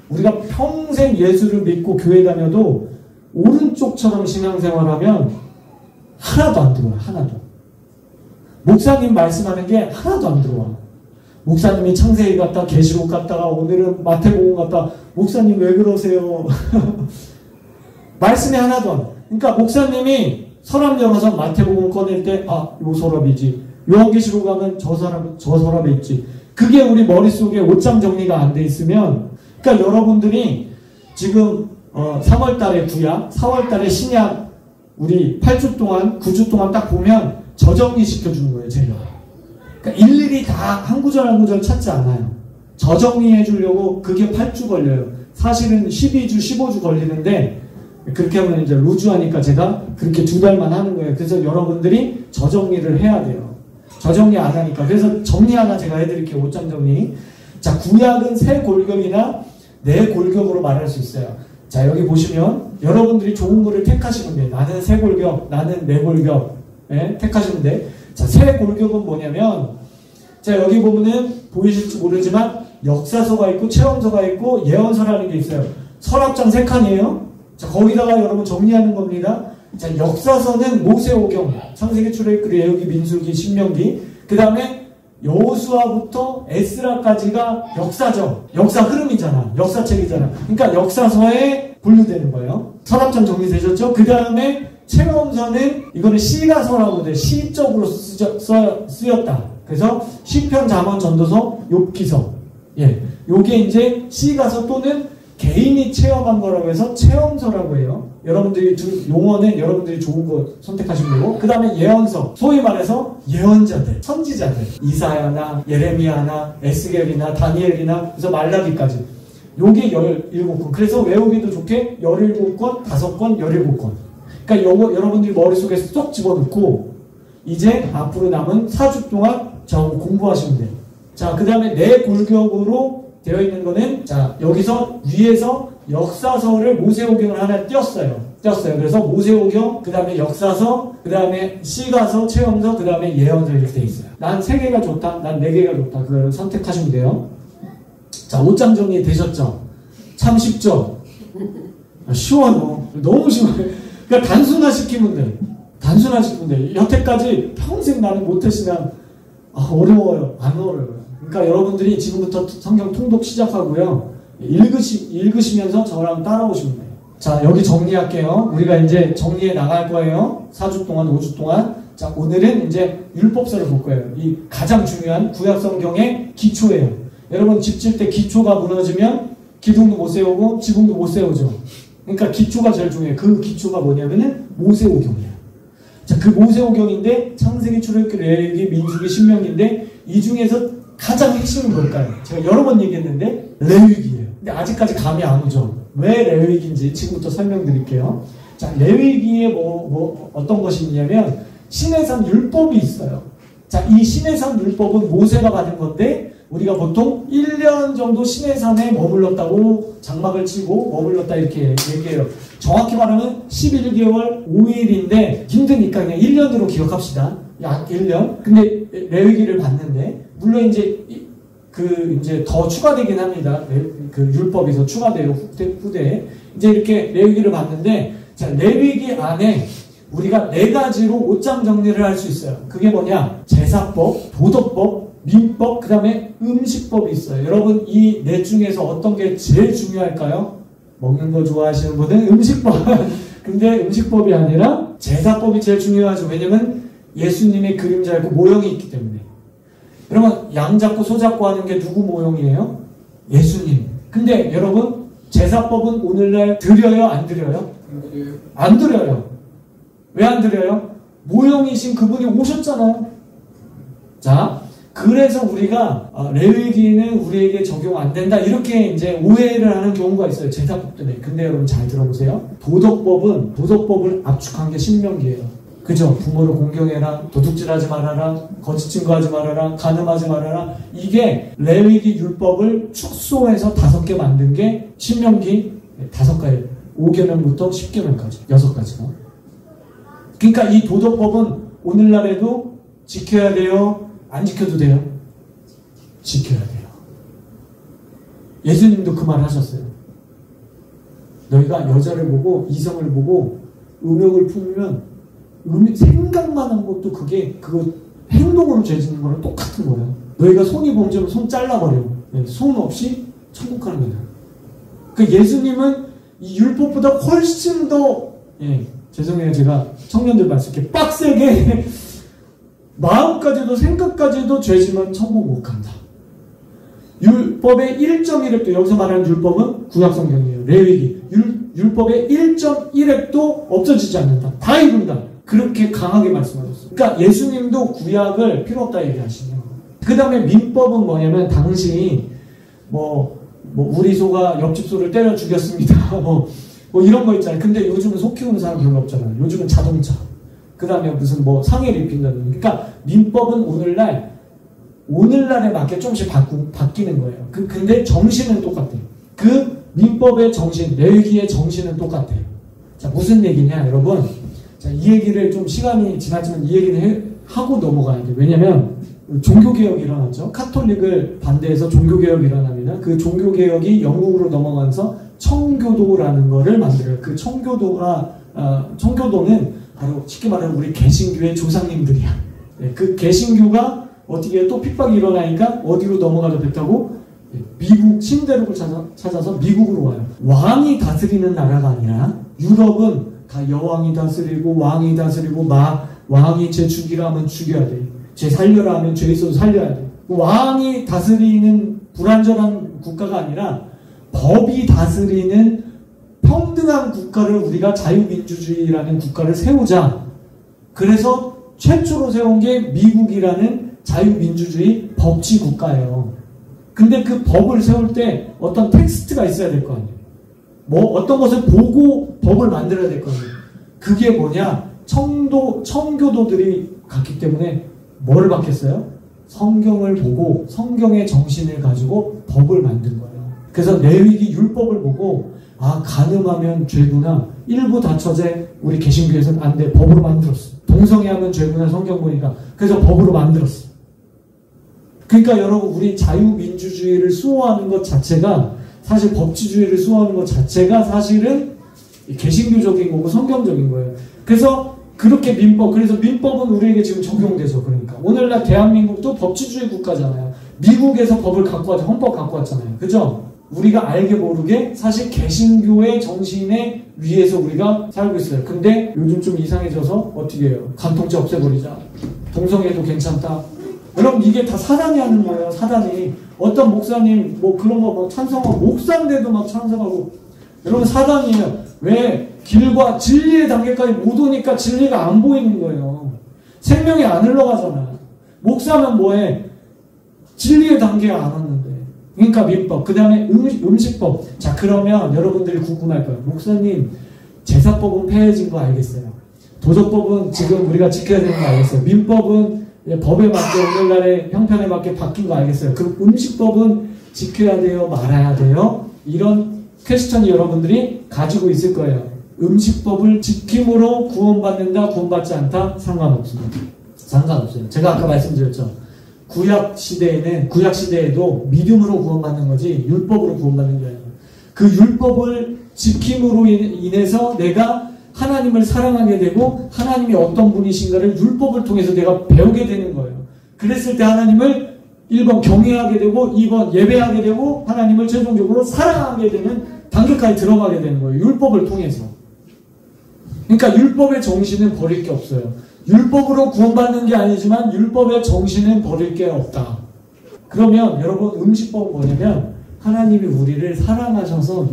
우리가 평생 예수를 믿고 교회 다녀도 오른쪽처럼 신앙생활하면 하나도 안 들어와요. 하나도. 목사님 말씀하는 게 하나도 안 들어와. 목사님이 창세기 갔다 계시록 갔다가 오늘은 마태복음 갔다. 목사님 왜 그러세요? 말씀이 하나도 안. 그러니까 목사님이 서랍 열어서 마태복음 꺼낼 때 아, 요 서랍이지. 요한계시록 가면 저 서랍에 있지. 그게 우리 머릿속에 옷장 정리가 안 돼 있으면, 그러니까 여러분들이 지금 3월달에 구약, 4월달에 신약 우리 8주 동안 9주 동안 딱 보면 저정리 시켜주는 거예요. 제가. 그러니까 일일이 다 한 구절 한 구절 찾지 않아요. 저정리해 주려고 그게 8주 걸려요. 사실은 12주, 15주 걸리는데 그렇게 하면 이제 루즈하니까 제가 그렇게 2달만 하는 거예요. 그래서 여러분들이 저정리를 해야 돼요. 저정리 안 하니까. 그래서 정리 하나 제가 해드릴게요. 옷장 정리. 자, 구약은 세 골격이나 네 골격으로 말할 수 있어요. 자, 여기 보시면 여러분들이 좋은 거를 택하시면 돼요. 나는 세 골격, 나는 네 골격. 네, 택하시면 돼. 자, 세 골격은 뭐냐면, 자, 여기 보면은 보이실지 모르지만 역사서가 있고 체험서가 있고 예언서라는 게 있어요. 서랍장 3칸이에요. 자, 거기다가 여러분 정리하는 겁니다. 자, 역사서는 모세오경, 창세기, 출애굽기, 레위기, 민수기, 신명기. 그 다음에 여호수아부터 에스라까지가 역사적, 역사 흐름이잖아. 역사책이잖아. 그러니까 역사서에 분류되는 거예요. 서랍장 정리되셨죠? 그 다음에 체험서는 이거는 시가서라고 돼. 시적으로 쓰였다. 그래서 시편, 잠언, 전도서, 욥기서. 예, 요게 이제 시가서 또는 개인이 체험한 거라고 해서 체험서라고 해요. 여러분들이 용어는 여러분들이 좋은 거 선택하시면 되고, 그 다음에 예언서, 소위 말해서 예언자들, 선지자들, 이사야나 예레미야나 에스겔이나 다니엘이나 그래서 말라기까지 요게 17권. 그래서 외우기도 좋게 17권, 5권, 17권. 그러니까 요거 여러분들이 머릿속에 쏙 집어넣고 이제 앞으로 남은 4주 동안 저하고 공부하시면 돼요. 자, 그 다음에 내 골격으로 되어 있는 거는, 자, 여기서 위에서 역사서를 모세오경을 하나 띄었어요. 그래서 모세오경, 그 다음에 역사서, 그 다음에 시가서, 체험서, 그 다음에 예언서 이렇게 되어 있어요. 난 3개가 좋다, 난 4개가 좋다. 그걸 선택하시면 돼요. 자, 옷장 정리 되셨죠? 참 쉽죠? 쉬워, 너무 쉬워요. 그러니까 단순화시키면 돼. 단순화시키면 돼. 여태까지 평생 나는 못했으면 어려워요. 안 어려워요. 그러니까 여러분들이 지금부터 성경 통독 시작하고요. 읽으시면서 저랑 따라오시면 돼요. 자, 여기 정리할게요. 우리가 이제 정리해 나갈 거예요. 4주 동안, 5주 동안. 자, 오늘은 이제 율법서를 볼 거예요. 이 가장 중요한 구약 성경의 기초예요. 여러분 집 질 때 기초가 무너지면 기둥도 못 세우고 지붕도 못 세우죠. 그러니까 기초가 제일 중요해요. 그 기초가 뭐냐면은 모세오경이에요. 자, 그 모세오경인데 창세기, 출애굽기, 레위기, 민수기, 신명기인데 이 중에서 가장 핵심은 뭘까요? 제가 여러 번 얘기했는데 레위기예요. 근데 아직까지 감이 안 오죠. 왜 레위기인지 지금부터 설명드릴게요. 자, 레위기에 어떤 것이 있냐면 시내산 율법이 있어요. 자, 이 시내산 율법은 모세가 받은 건데 우리가 보통 1년 정도 시내산에 머물렀다고 장막을 치고 머물렀다 이렇게 얘기해요. 정확히 말하면 11개월 5일인데 힘드니까 그냥 1년으로 기억합시다. 약 1년. 근데 레위기를 받는데 물론 이제 이제 더 추가되긴 합니다. 그 율법에서 추가돼요. 후대에 이제 이렇게 레위기를 받는데, 자, 레위기 안에 우리가 4가지로 옷장 정리를 할 수 있어요. 그게 뭐냐? 제사법, 도덕법, 민법, 그 다음에 음식법이 있어요. 여러분 이 넷 중에서 어떤 게 제일 중요할까요? 먹는 거 좋아하시는 분은 음식법. 근데 음식법이 아니라 제사법이 제일 중요하죠. 왜냐면 예수님의 그림자였고 모형이 있기 때문에. 여러분 양 잡고 소 잡고 하는 게 누구 모형이에요? 예수님. 근데 여러분 제사법은 오늘날 드려요? 안 드려요? 안 드려요. 왜 안 드려요? 모형이신 그분이 오셨잖아요. 자, 그래서 우리가 레위기는 우리에게 적용 안 된다 이렇게 이제 오해를 하는 경우가 있어요. 제사법 때문에. 근데 여러분 잘 들어보세요. 도덕법을 압축한 게 신명기예요. 그죠? 부모를 공경해라, 도둑질하지 말아라, 거짓 증거하지 말아라, 간음하지 말아라. 이게 레위기 율법을 축소해서 5개 만든 게 신명기 5가지, 5계명부터 10계명까지 6가지가. 그러니까 이 도덕법은 오늘날에도 지켜야 돼요? 안 지켜도 돼요? 지켜야 돼요. 예수님도 그 말 하셨어요. 너희가 여자를 보고 이성을 보고 음욕을 품으면 생각만 한 것도 그거 행동으로 죄짓는 거랑 똑같은 거예요. 너희가 손이 범죄면 손 잘라버려. 손 없이 천국 가는 거예요. 그 예수님은 이 율법보다 훨씬 더 죄송해요. 제가 청년들 말씀 이렇게 빡세게 마음까지도 생각까지도 죄지면 천국 못 간다. 율법의 1.1획도 여기서 말하는 율법은 구약성경이에요. 레위기. 율법의 1.1획도 없어지지 않는다. 다 이룬다. 그렇게 강하게 말씀하셨어요. 그러니까 예수님도 구약을 필요 없다 얘기하시네요. 그 다음에 민법은 뭐냐면 당시 우리 소가 옆집 소를 때려 죽였습니다. 뭐 이런 거 있잖아요. 근데 요즘은 소 키우는 사람 별로 없잖아요. 요즘은 자동차. 그 다음에 무슨 상해를 입힌다든지. 그러니까 민법은 오늘날에 맞게 조금씩 바뀌는 거예요. 근데 정신은 똑같아요. 그 민법의 정신, 내위기의 정신은 똑같아요. 자, 무슨 얘기냐, 여러분. 자, 이 얘기를 좀 시간이 지났지만 이 얘기는 하고 넘어가야 돼요. 왜냐면 종교개혁이 일어났죠. 카톨릭을 반대해서 종교개혁이 일어납니다. 그 종교개혁이 영국으로 넘어가면서 청교도라는 거를 만들어요. 그 청교도는 바로 쉽게 말하면 우리 개신교의 조상님들이야. 네, 그 개신교가 어떻게 또 핍박이 일어나니까 어디로 넘어가게 됐다고? 미국 신대륙을 찾아서 미국으로 와요. 왕이 다스리는 나라가 아니라 유럽은 다 여왕이 다스리고 왕이 다스리고 왕이 죄 죽이라 하면 죽여야 돼. 죄 살려라 하면 죄 있어도 살려야 돼. 왕이 다스리는 불완전한 국가가 아니라 법이 다스리는 평등한 국가를 우리가 자유민주주의라는 국가를 세우자. 그래서 최초로 세운 게 미국이라는 자유민주주의 법치 국가예요. 근데 그 법을 세울 때 어떤 텍스트가 있어야 될 거 아니에요. 어떤 것을 보고 법을 만들어야 될 거 아니에요. 그게 뭐냐? 청교도들이 갔기 때문에 뭐를 받겠어요? 성경을 보고 성경의 정신을 가지고 법을 만든 거예요. 그래서 레위기 율법을 보고 간음하면 죄구나. 일부 다처제 우리 개신교에서는 안 돼. 법으로 만들었어. 동성애하면 죄구나. 성경 보니까. 그래서 법으로 만들었어. 그러니까 여러분 우리 자유민주주의를 수호하는 것 자체가 사실 법치주의를 수호하는 것 자체가 사실은 개신교적인 거고 성경적인 거예요. 그래서 그렇게 그래서 민법은 우리에게 지금 적용돼서 그러니까 오늘날 대한민국도 법치주의 국가잖아요. 미국에서 법을 갖고 왔죠. 헌법 갖고 왔잖아요. 그죠? 우리가 알게 모르게 사실 개신교의 정신에 위에서 우리가 살고 있어요. 근데 요즘 좀 이상해져서 어떻게 해요? 간통죄 없애버리자. 동성애도 괜찮다. 여러분 이게 다 사단이 하는 거예요. 사단이. 어떤 목사님 그런 거 막 찬성하고 목사인데도 막 찬성하고. 여러분 사단이에요. 왜? 길과 진리의 단계까지 못 오니까 진리가 안 보이는 거예요. 생명이 안 흘러가잖아. 목사면 뭐해? 진리의 단계가 안 왔는데. 그러니까 민법. 그 다음에 음식법. 자, 그러면 여러분들이 궁금할 거예요. 목사님, 제사법은 폐해진 거 알겠어요. 도덕법은 지금 우리가 지켜야 되는 거 알겠어요. 민법은 법에 맞게 오늘날의 형편에 맞게 바뀐 거 알겠어요. 그럼 음식법은 지켜야 돼요? 말아야 돼요? 이런 퀘스천이 여러분들이 가지고 있을 거예요. 음식법을 지킴으로 구원받는다, 구원받지 않다? 상관없습니다. 상관없어요. 제가 아까 말씀드렸죠. 구약 시대에도 믿음으로 구원받는 거지 율법으로 구원받는 게 아니에요. 그 율법을 지킴으로 인해서 내가 하나님을 사랑하게 되고 하나님이 어떤 분이신가를 율법을 통해서 내가 배우게 되는 거예요. 그랬을 때 하나님을 1번 경외하게 되고 2번 예배하게 되고 하나님을 최종적으로 사랑하게 되는 단계까지 들어가게 되는 거예요. 율법을 통해서. 그러니까 율법의 정신은 버릴 게 없어요. 율법으로 구원받는 게 아니지만 율법의 정신은 버릴 게 없다. 그러면 여러분 음식법은 뭐냐면 하나님이 우리를 사랑하셔서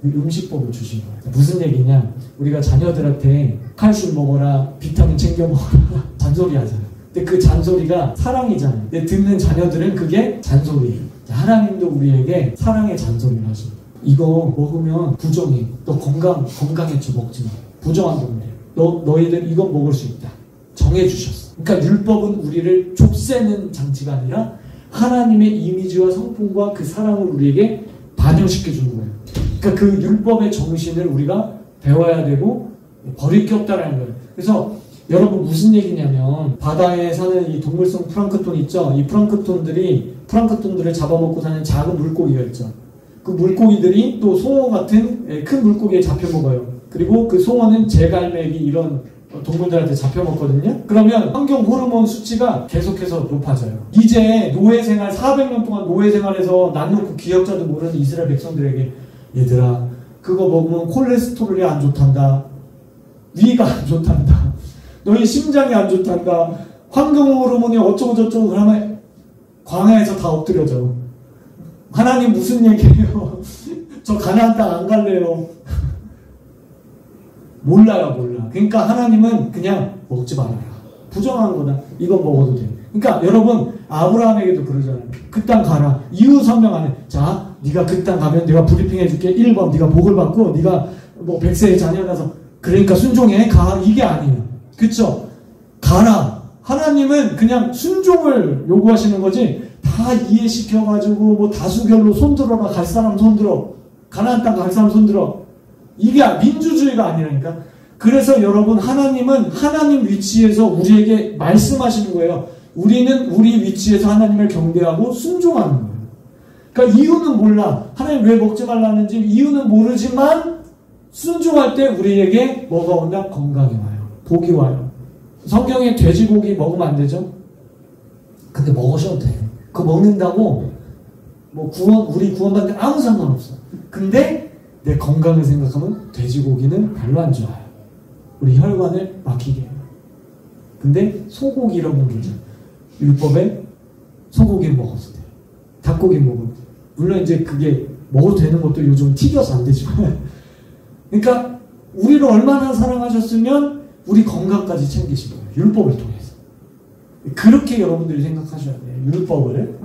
음식법을 주신 거예요. 무슨 얘기냐? 우리가 자녀들한테 칼슘 먹어라, 비타민 챙겨 먹어라 잔소리 하잖아요. 근데 그 잔소리가 사랑이잖아요. 근데 듣는 자녀들은 그게 잔소리예요. 하나님도 우리에게 사랑의 잔소리를 하십니다. 이거 먹으면 부정해. 너 건강해져 먹지 마. 부정한 동물이야. 너희들 이거 먹을 수 있다. 정해주셨어. 그러니까 율법은 우리를 좁새는 장치가 아니라 하나님의 이미지와 성품과 그 사랑을 우리에게 반영시켜주는 거예요. 그러니까 그 율법의 정신을 우리가 배워야 되고 버릴 게 없다라는 거예요. 그래서 여러분 무슨 얘기냐면 바다에 사는 이 동물성 플랑크톤 있죠? 이 플랑크톤들을 잡아먹고 사는 작은 물고기가 있죠. 그 물고기들이 또 송어 같은 큰 물고기에 잡혀 먹어요. 그리고 그 송어는 제갈매기 이런 동물들한테 잡혀 먹거든요. 그러면 환경 호르몬 수치가 계속해서 높아져요. 이제 노예생활 400년 동안 노예생활에서 난 놓고 기억자도 모르는 이스라엘 백성들에게 얘들아 그거 먹으면 콜레스테롤이 안 좋단다. 위가 안 좋단다. 너희 심장이 안 좋단다. 환경 호르몬이 어쩌고 저쩌고 그러면 광야에서 다 엎드려져. 하나님 무슨 얘기예요? 저 가나안 땅 안 갈래요. 몰라. 그러니까 하나님은 그냥 먹지 말아라. 부정한 거다. 이건 먹어도 돼. 그러니까 여러분 아브라함에게도 그러잖아요. 그 땅 가라. 이후 설명 안 해. 자, 네가 그 땅 가면 내가 브리핑 해줄게. 1번 네가 복을 받고 네가 뭐 100세의 자녀라서 그러니까 순종해. 가. 이게 아니에요. 그쵸? 가라. 하나님은 그냥 순종을 요구하시는 거지 다 이해시켜가지고 뭐 다수결로 손들어라. 갈 사람 손들어. 가나안 땅 갈 사람 손들어. 이게 민주주의가 아니라니까. 그래서 여러분 하나님은 하나님 위치에서 우리에게 말씀하시는 거예요. 우리는 우리 위치에서 하나님을 경배하고 순종하는 거예요. 그러니까 이유는 몰라. 하나님 왜 먹지 말라는지 이유는 모르지만 순종할 때 우리에게 뭐가 온다? 건강이 와요. 복이 와요. 성경에 돼지고기 먹으면 안 되죠? 근데 먹으셔도 돼. 그거 먹는다고 뭐 우리 구원받는 아무 상관없어. 근데 내 건강을 생각하면 돼지고기는 별로 안 좋아요. 우리 혈관을 막히게 해요. 근데 소고기라고 그러죠. 율법에 소고기를 먹어도 돼요. 닭고기 먹어도 돼요. 물론 이제 그게 먹어도 되는 것도 요즘 튀겨서 안 되지만 그러니까 우리를 얼마나 사랑하셨으면 우리 건강까지 챙기신 거예요. 율법을 통해서. 그렇게 여러분들이 생각하셔야 돼요. 율법을.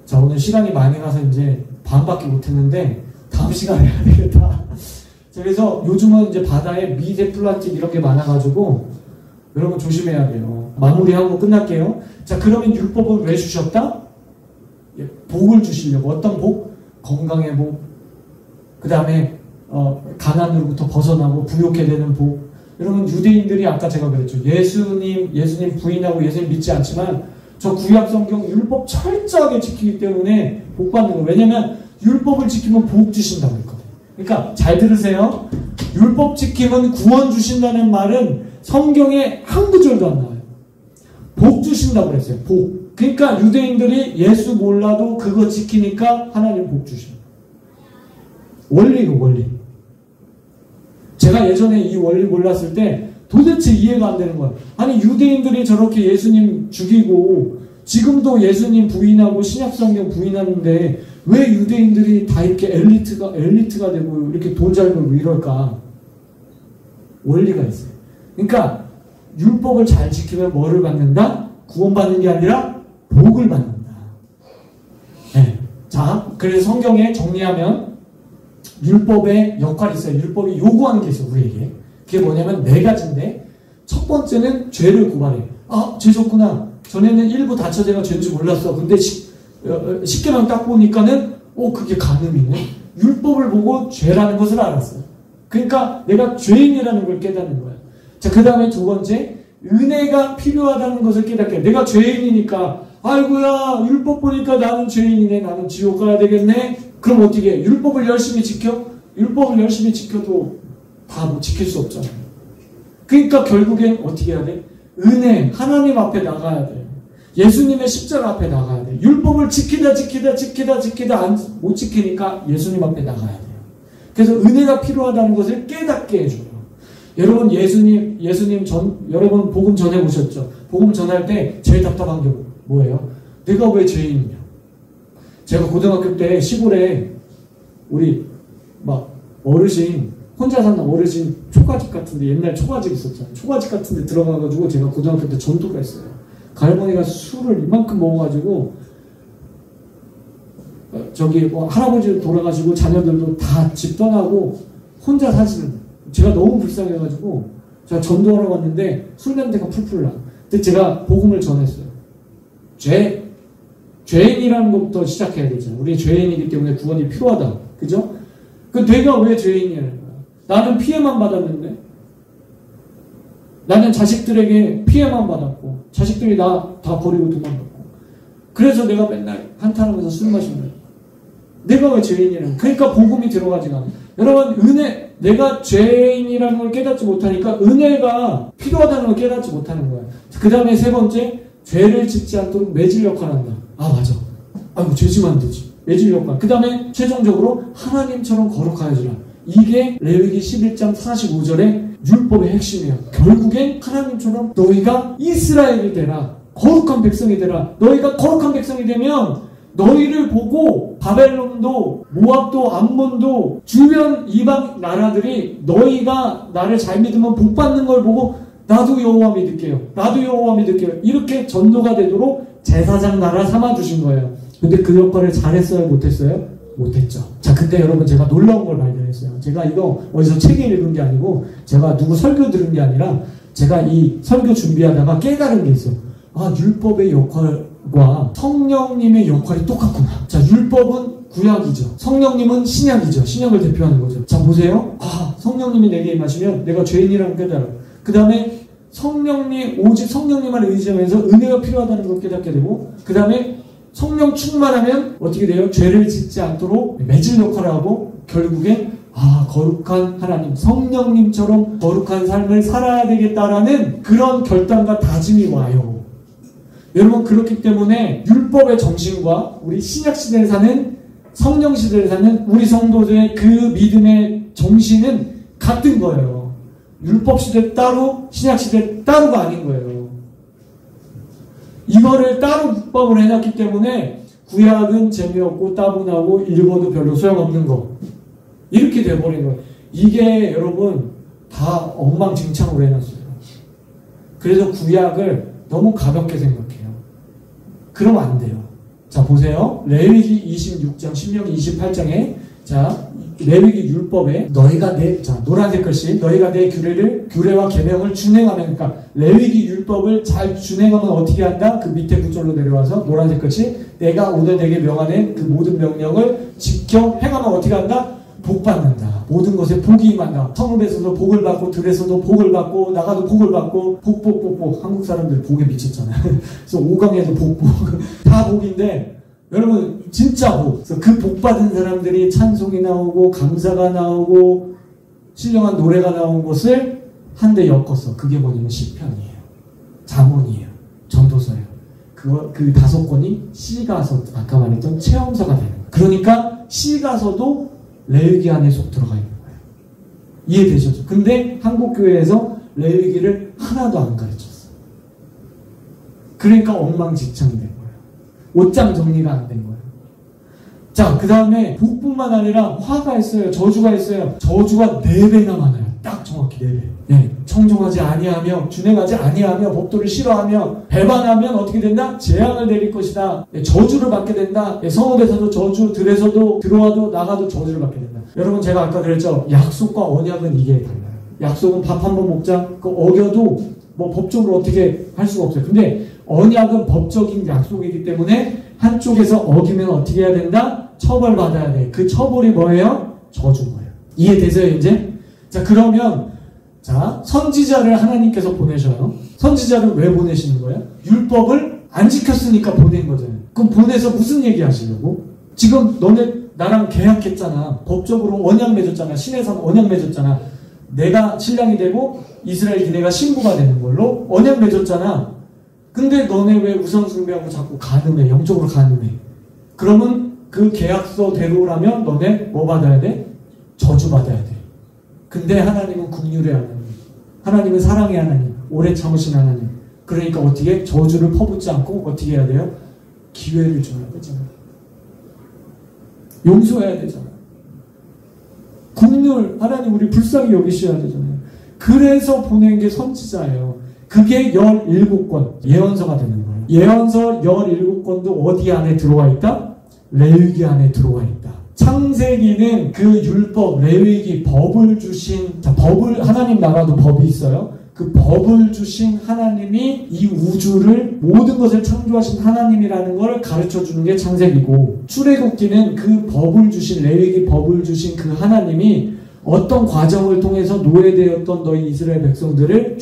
자, 오늘 시간이 많이 가서 이제 반밖에 못했는데 다음 시간에 해야 되겠다. 그래서 요즘은 이제 바다에 미세 플라스틱 이런 게 많아가지고 여러분 조심해야 돼요. 마무리하고 끝날게요. 자, 그러면 율법을 왜 주셨다? 복을 주시려고. 어떤 복? 건강의 복. 그 다음에 가난으로부터 벗어나고 부욕해 되는 복. 여러분 유대인들이 아까 제가 그랬죠. 예수님 부인하고 예수님 믿지 않지만 저 구약 성경 율법 철저하게 지키기 때문에 복 받는 거예요. 왜냐면 율법을 지키면 복 주신다고 했거든요. 그러니까 잘 들으세요. 율법 지키면 구원 주신다는 말은 성경에 한 구절도 안 나와요. 복 주신다고 그랬어요. 복. 그러니까 유대인들이 예수 몰라도 그거 지키니까 하나님 복 주셔요. 원리로 원리. 제가 예전에 이 원리 몰랐을 때 도대체 이해가 안 되는 거예요. 아니 유대인들이 저렇게 예수님 죽이고 지금도 예수님 부인하고 신약성경 부인하는데 왜 유대인들이 다 이렇게 엘리트가 되고 이렇게 돈 잘 벌고 이럴까? 원리가 있어요. 그러니까 율법을 잘 지키면 뭐를 받는다? 구원받는 게 아니라 복을 받는다. 네. 자, 그래서 성경에 정리하면 율법의 역할이 있어요. 율법이 요구하는 게 있어요, 우리에게. 그게 뭐냐면 네 가지인데 첫 번째는 죄를 고발해. 아, 죄 졌구나. 전에는 일부 다처제가 죄인 줄 몰랐어. 근데 10개만 딱 보니까는 그게 간음이네. 율법을 보고 죄라는 것을 알았어요. 그러니까 내가 죄인이라는 걸 깨닫는 거예요. 자, 그 다음에 두 번째, 은혜가 필요하다는 것을 깨닫게. 내가 죄인이니까 아이고야 율법 보니까 나는 죄인이네. 나는 지옥 가야 되겠네. 그럼 어떻게 해? 율법을 열심히 지켜? 율법을 열심히 지켜도 다 뭐 지킬 수 없잖아요. 그러니까 결국엔 어떻게 해야 돼? 은혜, 하나님 앞에 나가야 돼. 예수님의 십자가 앞에 나가야 돼. 율법을 지키다 못 지키니까 예수님 앞에 나가야 돼요. 그래서 은혜가 필요하다는 것을 깨닫게 해줘요. 여러분 여러분 복음 전해보셨죠? 복음 전할 때 제일 답답한 게 뭐예요? 내가 왜 죄인이냐? 제가 고등학교 때 시골에 우리 막 어르신 혼자 사는 어르신 초가집 같은데 옛날 초가집 있었잖아요. 초가집 같은데 들어가가지고 제가 고등학교 때 전도를 했어요. 그 할머니가 술을 이만큼 먹어가지고 저기 할아버지 돌아가시고 자녀들도 다 집 떠나고 혼자 사시는. 제가 너무 불쌍해가지고 제가 전도하러 갔는데 술 냄새가 풀풀 나. 근데 제가 복음을 전했어요. 죄인이라는 것부터 시작해야 되잖아요. 우리 죄인이기 때문에 구원이 필요하다. 그죠? 그 내가 왜 죄인이냐는 거야. 나는 피해만 받았는데 나는 자식들에게 피해만 받았고 자식들이 나 다 버리고 도망갔고 그래서 내가 맨날 한탄하면서 술 마신 거야. 내가 왜 죄인이냐는. 그러니까 복음이 들어가지가 않아. 여러분 내가 죄인이라는 걸 깨닫지 못하니까 은혜가 필요하다는 걸 깨닫지 못하는 거야. 그 다음에 세 번째, 죄를 짓지 않도록 매질 역할을 한다. 아, 맞아. 아이고, 죄 지면 안 되지. 매질 역할. 그 다음에 최종적으로 하나님처럼 거룩하여지라. 이게 레위기 11장 45절의 율법의 핵심이에요. 결국엔 하나님처럼 너희가 이스라엘이 되라. 거룩한 백성이 되라. 너희가 거룩한 백성이 되면 너희를 보고 바벨론도 모압도 암몬도 주변 이방 나라들이 너희가 나를 잘 믿으면 복 받는 걸 보고 나도 여호와 믿을게요. 나도 여호와 믿을게요. 이렇게 전도가 되도록 제사장 나라 삼아주신 거예요. 근데 그 역할을 잘했어요? 못했어요? 못했죠. 자, 근데 여러분 제가 놀라운 걸 발견했어요. 제가 이거 어디서 책에 읽은 게 아니고 제가 누구 설교 들은 게 아니라 제가 이 설교 준비하다가 깨달은 게 있어요. 아, 율법의 역할과 성령님의 역할이 똑같구나. 자, 율법은 구약이죠. 성령님은 신약이죠. 신약을 대표하는 거죠. 자, 보세요. 아, 성령님이 내게 임하시면 내가 죄인이라는 걸 깨달아. 그 다음에 오직 성령님만 의지하면서 은혜가 필요하다는 걸 깨닫게 되고, 그 다음에 성령 충만하면 어떻게 돼요? 죄를 짓지 않도록 매질 역할을 하고, 결국엔 거룩한 하나님, 성령님처럼 거룩한 삶을 살아야 되겠다라는 그런 결단과 다짐이 와요. 여러분, 그렇기 때문에 율법의 정신과 우리 신약시대에 사는, 성령시대에 사는 우리 성도들의 그 믿음의 정신은 같은 거예요. 율법시대 따로, 신약시대 따로가 아닌 거예요. 이거를 따로 묵법을 해놨기 때문에 구약은 재미없고 따분하고 읽어도 별로 소용없는 거. 이렇게 돼버린 거예요. 이게 여러분 다 엉망진창으로 해놨어요. 그래서 구약을 너무 가볍게 생각해요. 그러면 안 돼요. 자, 보세요. 레위기 26장, 신명기 28장에 자, 레위기 율법에 노란색 글씨, 너희가 내 규례와 계명을 준행하면, 그러니까 레위기 율법을 잘 준행하면 어떻게 한다? 그 밑에 구절로 내려와서 노란색 글씨, 내가 오늘 내게 명하는 그 모든 명령을 지켜 행하면 어떻게 한다? 복 받는다. 모든 것에 복이 임한다. 성읍에서도 복을 받고, 들에서도 복을 받고, 나가도 복을 받고, 복. 한국 사람들 복에 미쳤잖아요. 그래서 오강에도 복. 다 복인데, 여러분 진짜 복. 그래서 그 복 받은 사람들이 찬송이 나오고 감사가 나오고 신령한 노래가 나온 것을 한데 엮었어. 그게 뭐냐면 시편이에요. 잠언이에요. 전도서예요. 그 5권이 시가서, 아까 말했던 체험서가 되는 거예요. 그러니까 시가서도 레위기 안에 속 들어가 있는 거예요. 이해되셨죠? 근데 한국교회에서 레위기를 하나도 안 가르쳤어. 그러니까 엉망진창이 된 거예요. 옷장 정리가 안 된 거예요. 자, 그 다음에 복뿐만 아니라 화가 있어요. 저주가 있어요. 저주가 4배나 많아요. 딱 정확히 4배. 예, 청종하지 아니하며, 준행하지 아니하며, 법도를 싫어하며, 배반하면 어떻게 된다? 재앙을 내릴 것이다. 예, 저주를 받게 된다. 예, 성읍에서도 저주, 들에서도 들어와도 나가도 저주를 받게 된다. 여러분, 제가 아까 그랬죠. 약속과 언약은 이게 달라요. 약속은 밥 한 번 먹자. 그 어겨도 뭐 법적으로 어떻게 할 수가 없어요. 근데 언약은 법적인 약속이기 때문에 한쪽에서 어기면 어떻게 해야 된다? 처벌받아야 돼. 그 처벌이 뭐예요? 저주인 거예요. 이해되세요, 이제? 자, 그러면 자, 선지자를 하나님께서 보내셔요. 선지자를 왜 보내시는 거예요? 율법을 안 지켰으니까 보낸 거잖아요. 그럼 보내서 무슨 얘기 하시려고? 지금 너네 나랑 계약했잖아. 법적으로 언약 맺었잖아. 신해산 언약 맺었잖아. 내가 신랑이 되고 이스라엘 기내가 신부가 되는 걸로 언약 맺었잖아. 근데 너네 왜 우상숭배하고 자꾸 간음해? 영적으로 간음해. 그러면 그 계약서대로라면 너네 뭐 받아야 돼? 저주 받아야 돼. 근데 하나님은 긍휼의 하나님, 하나님은 사랑의 하나님, 오래 참으신 하나님. 그러니까 어떻게 저주를 퍼붓지 않고 어떻게 해야 돼요? 기회를 줘야 되잖아요. 용서해야 되잖아요. 긍휼, 하나님 우리 불쌍히 여기셔야 되잖아요. 그래서 보낸 게 선지자예요. 그게 17권 예언서가 되는 거예요. 예언서 17권도 어디 안에 들어와 있다? 레위기 안에 들어와 있다. 창세기는 그 율법, 레위기, 법을 주신, 자, 법을, 하나님 나라도 법이 있어요. 그 법을 주신 하나님이 이 우주를, 모든 것을 창조하신 하나님이라는 걸 가르쳐 주는 게 창세기고, 출애굽기는 그 법을 주신, 레위기 법을 주신 그 하나님이 어떤 과정을 통해서 노예되었던 너희 이스라엘 백성들을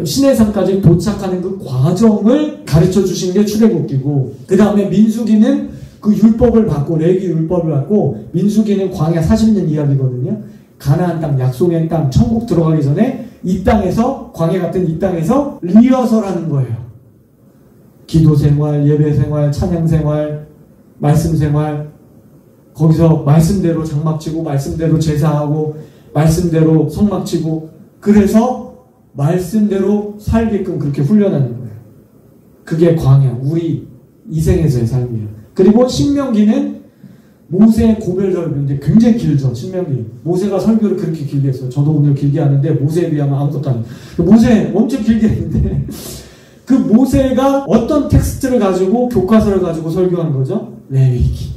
시내산까지 도착하는 그 과정을 가르쳐 주신 게 출애굽기고, 그 다음에 민수기는 그 율법을 받고, 레위기 율법을 받고, 민수기는 광야 40년 이야기거든요. 가나안 땅, 약속의 땅, 천국 들어가기 전에 이 땅에서, 광야 같은 이 땅에서 리허설하는 거예요. 기도 생활, 예배 생활, 찬양 생활, 말씀 생활, 거기서 말씀대로 장막치고, 말씀대로 제사하고, 말씀대로 성막치고, 그래서 말씀대로 살게끔 그렇게 훈련하는 거예요. 그게 광야, 우리 이생에서의 삶이에요. 그리고 신명기는 모세의 고별 설교인데 굉장히 길죠. 신명기. 모세가 설교를 그렇게 길게 했어요. 저도 오늘 길게 하는데 모세에 비하면 아무것도 아니에요. 모세 엄청 길게 했는데 그 모세가 어떤 텍스트를 가지고 교과서를 가지고 설교한 거죠? 레위기.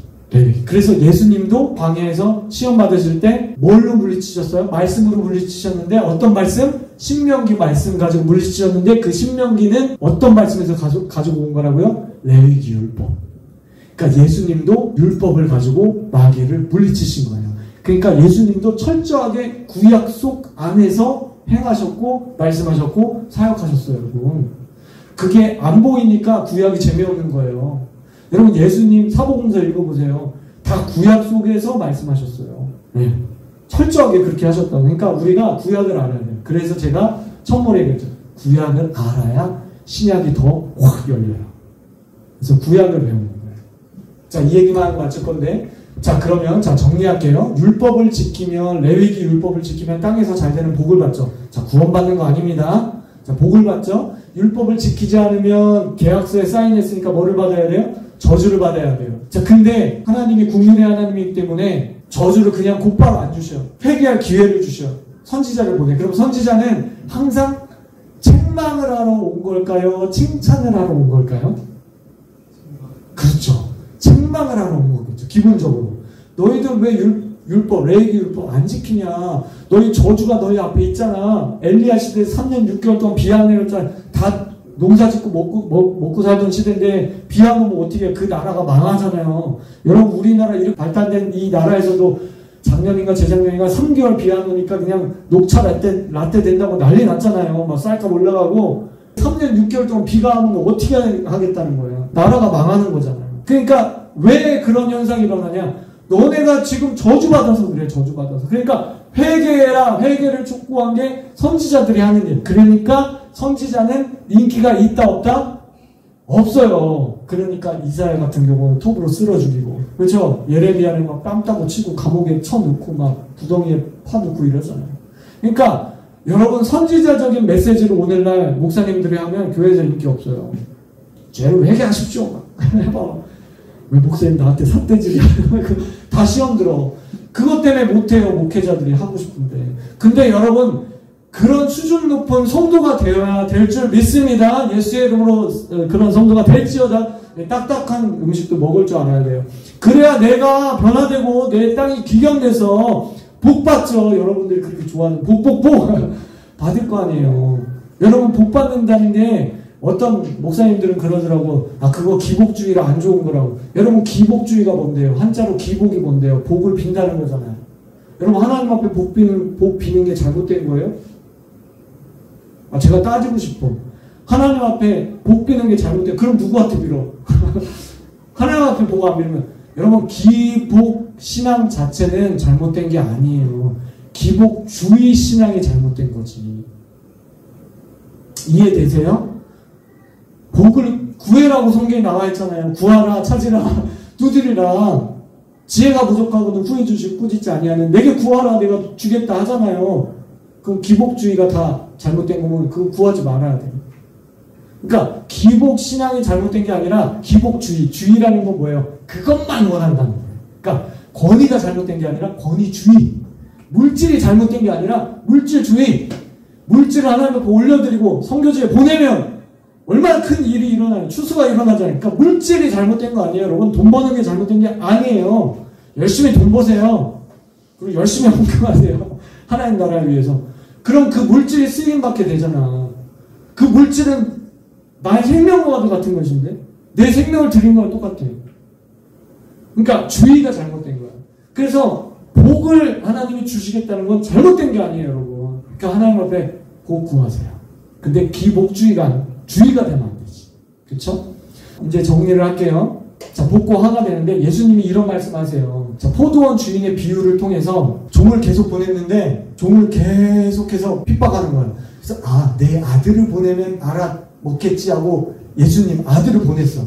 그래서 예수님도 광야에서 시험 받으실 때 뭘로 물리치셨어요? 말씀으로 물리치셨는데 어떤 말씀? 신명기 말씀 가지고 물리치셨는데 그 신명기는 어떤 말씀에서 가지고 온 거라고요? 레위기 율법. 그러니까 예수님도 율법을 가지고 마귀를 물리치신 거예요. 그러니까 예수님도 철저하게 구약 속 안에서 행하셨고 말씀하셨고 사역하셨어요, 여러분. 그게 안 보이니까 구약이 재미없는 거예요. 여러분 예수님 사복음서 읽어보세요. 다 구약 속에서 말씀하셨어요. 네. 철저하게 그렇게 하셨다. 그러니까 우리가 구약을 알아야 돼요. 그래서 제가 첫mor에 얘기했죠. 구약을 알아야 신약이 더 확 열려요. 그래서 구약을 배우는 거예요. 자, 이 얘기만 하고 마칠 건데, 자, 그러면 자 정리할게요. 율법을 지키면, 레위기 율법을 지키면 땅에서 잘 되는 복을 받죠. 자, 구원받는 거 아닙니다. 자, 복을 받죠. 율법을 지키지 않으면 계약서에 사인했으니까 뭐를 받아야 돼요? 저주를 받아야 돼요. 자, 근데 하나님이 국민의 하나님이기 때문에 저주를 그냥 곧바로 안 주셔. 회개할 기회를 주셔. 선지자를 보내. 그럼 선지자는 항상 책망을 하러 온 걸까요? 칭찬을 하러 온 걸까요? 그렇죠. 책망을 하러 온 거겠죠. 기본적으로. 너희들 왜 율법, 레위기 율법 안 지키냐? 너희 저주가 너희 앞에 있잖아. 엘리야 시대에 3년 6개월 동안 비 안 내렸잖아. 다 농사 짓고 먹고 살던 시대인데 비 안 오면 어떻게 그 나라가 망하잖아요. 여러분 우리나라 이렇게 발달된 이 나라에서도 작년인가 재작년인가 3개월 비 안 오니까 그냥 녹차 라떼 된다고 난리 났잖아요. 막 쌀값 올라가고 3년 6개월 동안 비가 안 오면 어떻게 하겠다는 거예요. 나라가 망하는 거잖아요. 그러니까 왜 그런 현상이 일어나냐? 너네가 지금 저주받아서 그래. 저주받아서. 그러니까 회개해라. 회개를 촉구한 게 선지자들이 하는 일. 그러니까 선지자는 인기가 있다 없다? 없어요. 그러니까 이사야 같은 경우는 톱으로 쓸어 죽이고, 그렇죠? 예레미야는 막 뺨 따고 치고 감옥에 쳐놓고 막 구덩이에 파놓고 이러잖아요. 그러니까 여러분 선지자적인 메시지를 오늘날 목사님들이 하면 교회에서 인기 없어요. 죄를 회개하십시오. 해봐. 왜 목사님 나한테 삿대질이야? 다 시험 들어. 그것 때문에 못해요. 목회자들이 하고 싶은데. 근데 여러분 그런 수준 높은 성도가 되어야 될 줄 믿습니다. 예수의 이름으로 그런 성도가 될지어다. 딱딱한 음식도 먹을 줄 알아야 돼요. 그래야 내가 변화되고 내 땅이 기경돼서 복 받죠. 여러분들이 그렇게 좋아하는 복 받을 거 아니에요. 여러분 복 받는다는 게 어떤 목사님들은 그러더라고. 아 그거 기복주의라 안 좋은 거라고. 여러분 기복주의가 뭔데요? 한자로 기복이 뭔데요? 복을 빈다는 거잖아요. 여러분 하나님 앞에 복 비는 게 잘못된 거예요? 아 제가 따지고 싶어. 하나님 앞에 복 비는 게 잘못돼. 그럼 누구한테 빌어? 하나님 앞에 복 안 빌면 여러분 기복 신앙 자체는 잘못된 게 아니에요. 기복주의 신앙이 잘못된 거지. 이해되세요? 복을 구해라고 성경에 나와 있잖아요. 구하라, 찾으라, 두드리라. 지혜가 부족하고는 후회 주시고 꾸짖지 아니하는. 내게 구하라, 내가 주겠다 하잖아요. 그럼 기복주의가 다 잘못된 거면 그거 구하지 말아야 돼요. 그러니까 기복 신앙이 잘못된 게 아니라 기복주의. 주의라는 건 뭐예요? 그것만 원한다는 거예요. 그러니까 권위가 잘못된 게 아니라 권위주의. 물질이 잘못된 게 아니라 물질주의. 물질을 하나님 앞에 올려드리고 선교지에 보내면 얼마나 큰 일이 일어나요. 추수가 일어나잖아요. 그러니까 물질이 잘못된 거 아니에요. 여러분 돈 버는 게 잘못된 게 아니에요. 열심히 돈 버세요. 그리고 열심히 헌금하세요. 하나님 나라를 위해서. 그럼 그 물질이 쓰임받게 되잖아. 그 물질은 나의 생명과도 같은 것인데 내 생명을 드린 거랑 똑같아요. 그러니까 주의가 잘못된 거야. 그래서 복을 하나님이 주시겠다는 건 잘못된 게 아니에요, 여러분. 그러니까 하나님 앞에 복 구하세요. 근데 기복주의가 주의가 되면 안 되지. 그렇죠? 이제 정리를 할게요. 자, 복고 하가 되는데 예수님이 이런 말씀하세요. 자, 포도원 주인의 비유를 통해서 종을 계속 보냈는데 종을 계속해서 핍박하는 거예요. 그래서 내 아들을 보내면 알아먹겠지 하고 예수님 아들을 보냈어.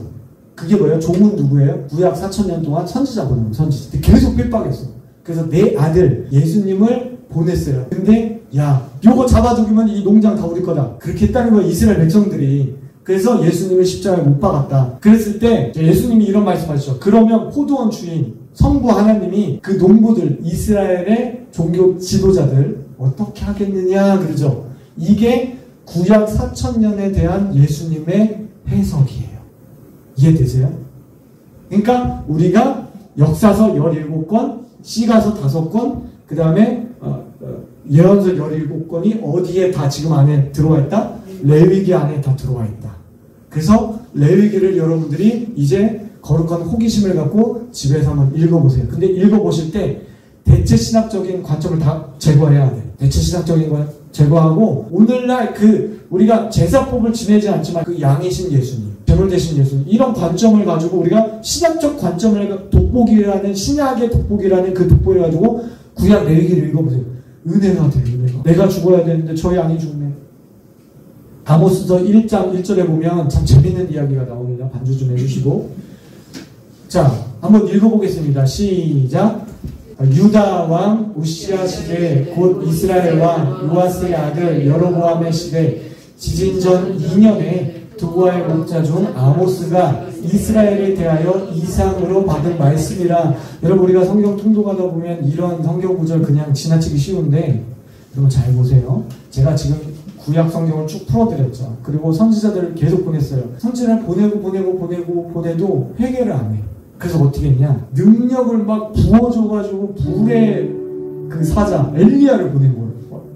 그게 뭐예요? 종은 누구예요? 구약 4,000년 동안 선지자 보내요. 선지자. 계속 핍박했어. 그래서 내 아들 예수님을 보냈어요. 근데 요거 잡아 죽이면 이 농장 다 우리 거다. 그렇게 했다는 거예요. 이스라엘 백성들이. 그래서 예수님을 십자가에 못 박았다. 그랬을 때 예수님이 이런 말씀하시죠. 그러면 포도원 주인 성부 하나님이 그 농부들, 이스라엘의 종교 지도자들 어떻게 하겠느냐 그러죠. 이게 구약 4000년에 대한 예수님의 해석이에요. 이해되세요? 그러니까 우리가 역사서 17권, 시가서 5권, 그 다음에 예언서 17권이 어디에 다 지금 안에 들어와 있다? 레위기 안에 다 들어와 있다. 그래서 레위기를 여러분들이 이제 거룩한 호기심을 갖고 집에서 한번 읽어보세요. 근데 읽어보실 때 대체 신학적인 관점을 다 제거해야 돼. 대체 신학적인 거 제거하고 오늘날 우리가 제사법을 지내지 않지만 그 양이신 예수님, 제물 되신 예수님 이런 관점을 가지고 우리가 신학적 관점을 돋보기라는 신약의 돋보기라는 그 돋보기를 가지고 구약 레위기를 읽어보세요. 은혜가 돼요. 은혜가. 내가 죽어야 되는데 저 양이 죽네. 아모스서 1장 1절에 보면 참 재밌는 이야기가 나옵니다. 반주 좀 해주시고. 자, 한번 읽어보겠습니다. 시작. 유다 왕 우시야 시대 곧 이스라엘 왕 요아스의 아들 여로보암의 시대 지진전 2년에 두고아의 목자 중 아모스가 이스라엘에 대하여 이상으로 받은 말씀이라. 여러분 우리가 성경 통독하다 보면 이런 성경 구절 그냥 지나치기 쉬운데 여러분 잘 보세요. 제가 지금 구약 성경을 쭉 풀어드렸죠. 그리고 선지자들을 계속 보냈어요. 선지자를 보내도 회개를 안 해요. 그래서 어떻게 했냐? 능력을 막 부어줘가지고 불의 그 사자 엘리야를 보낸 거예요.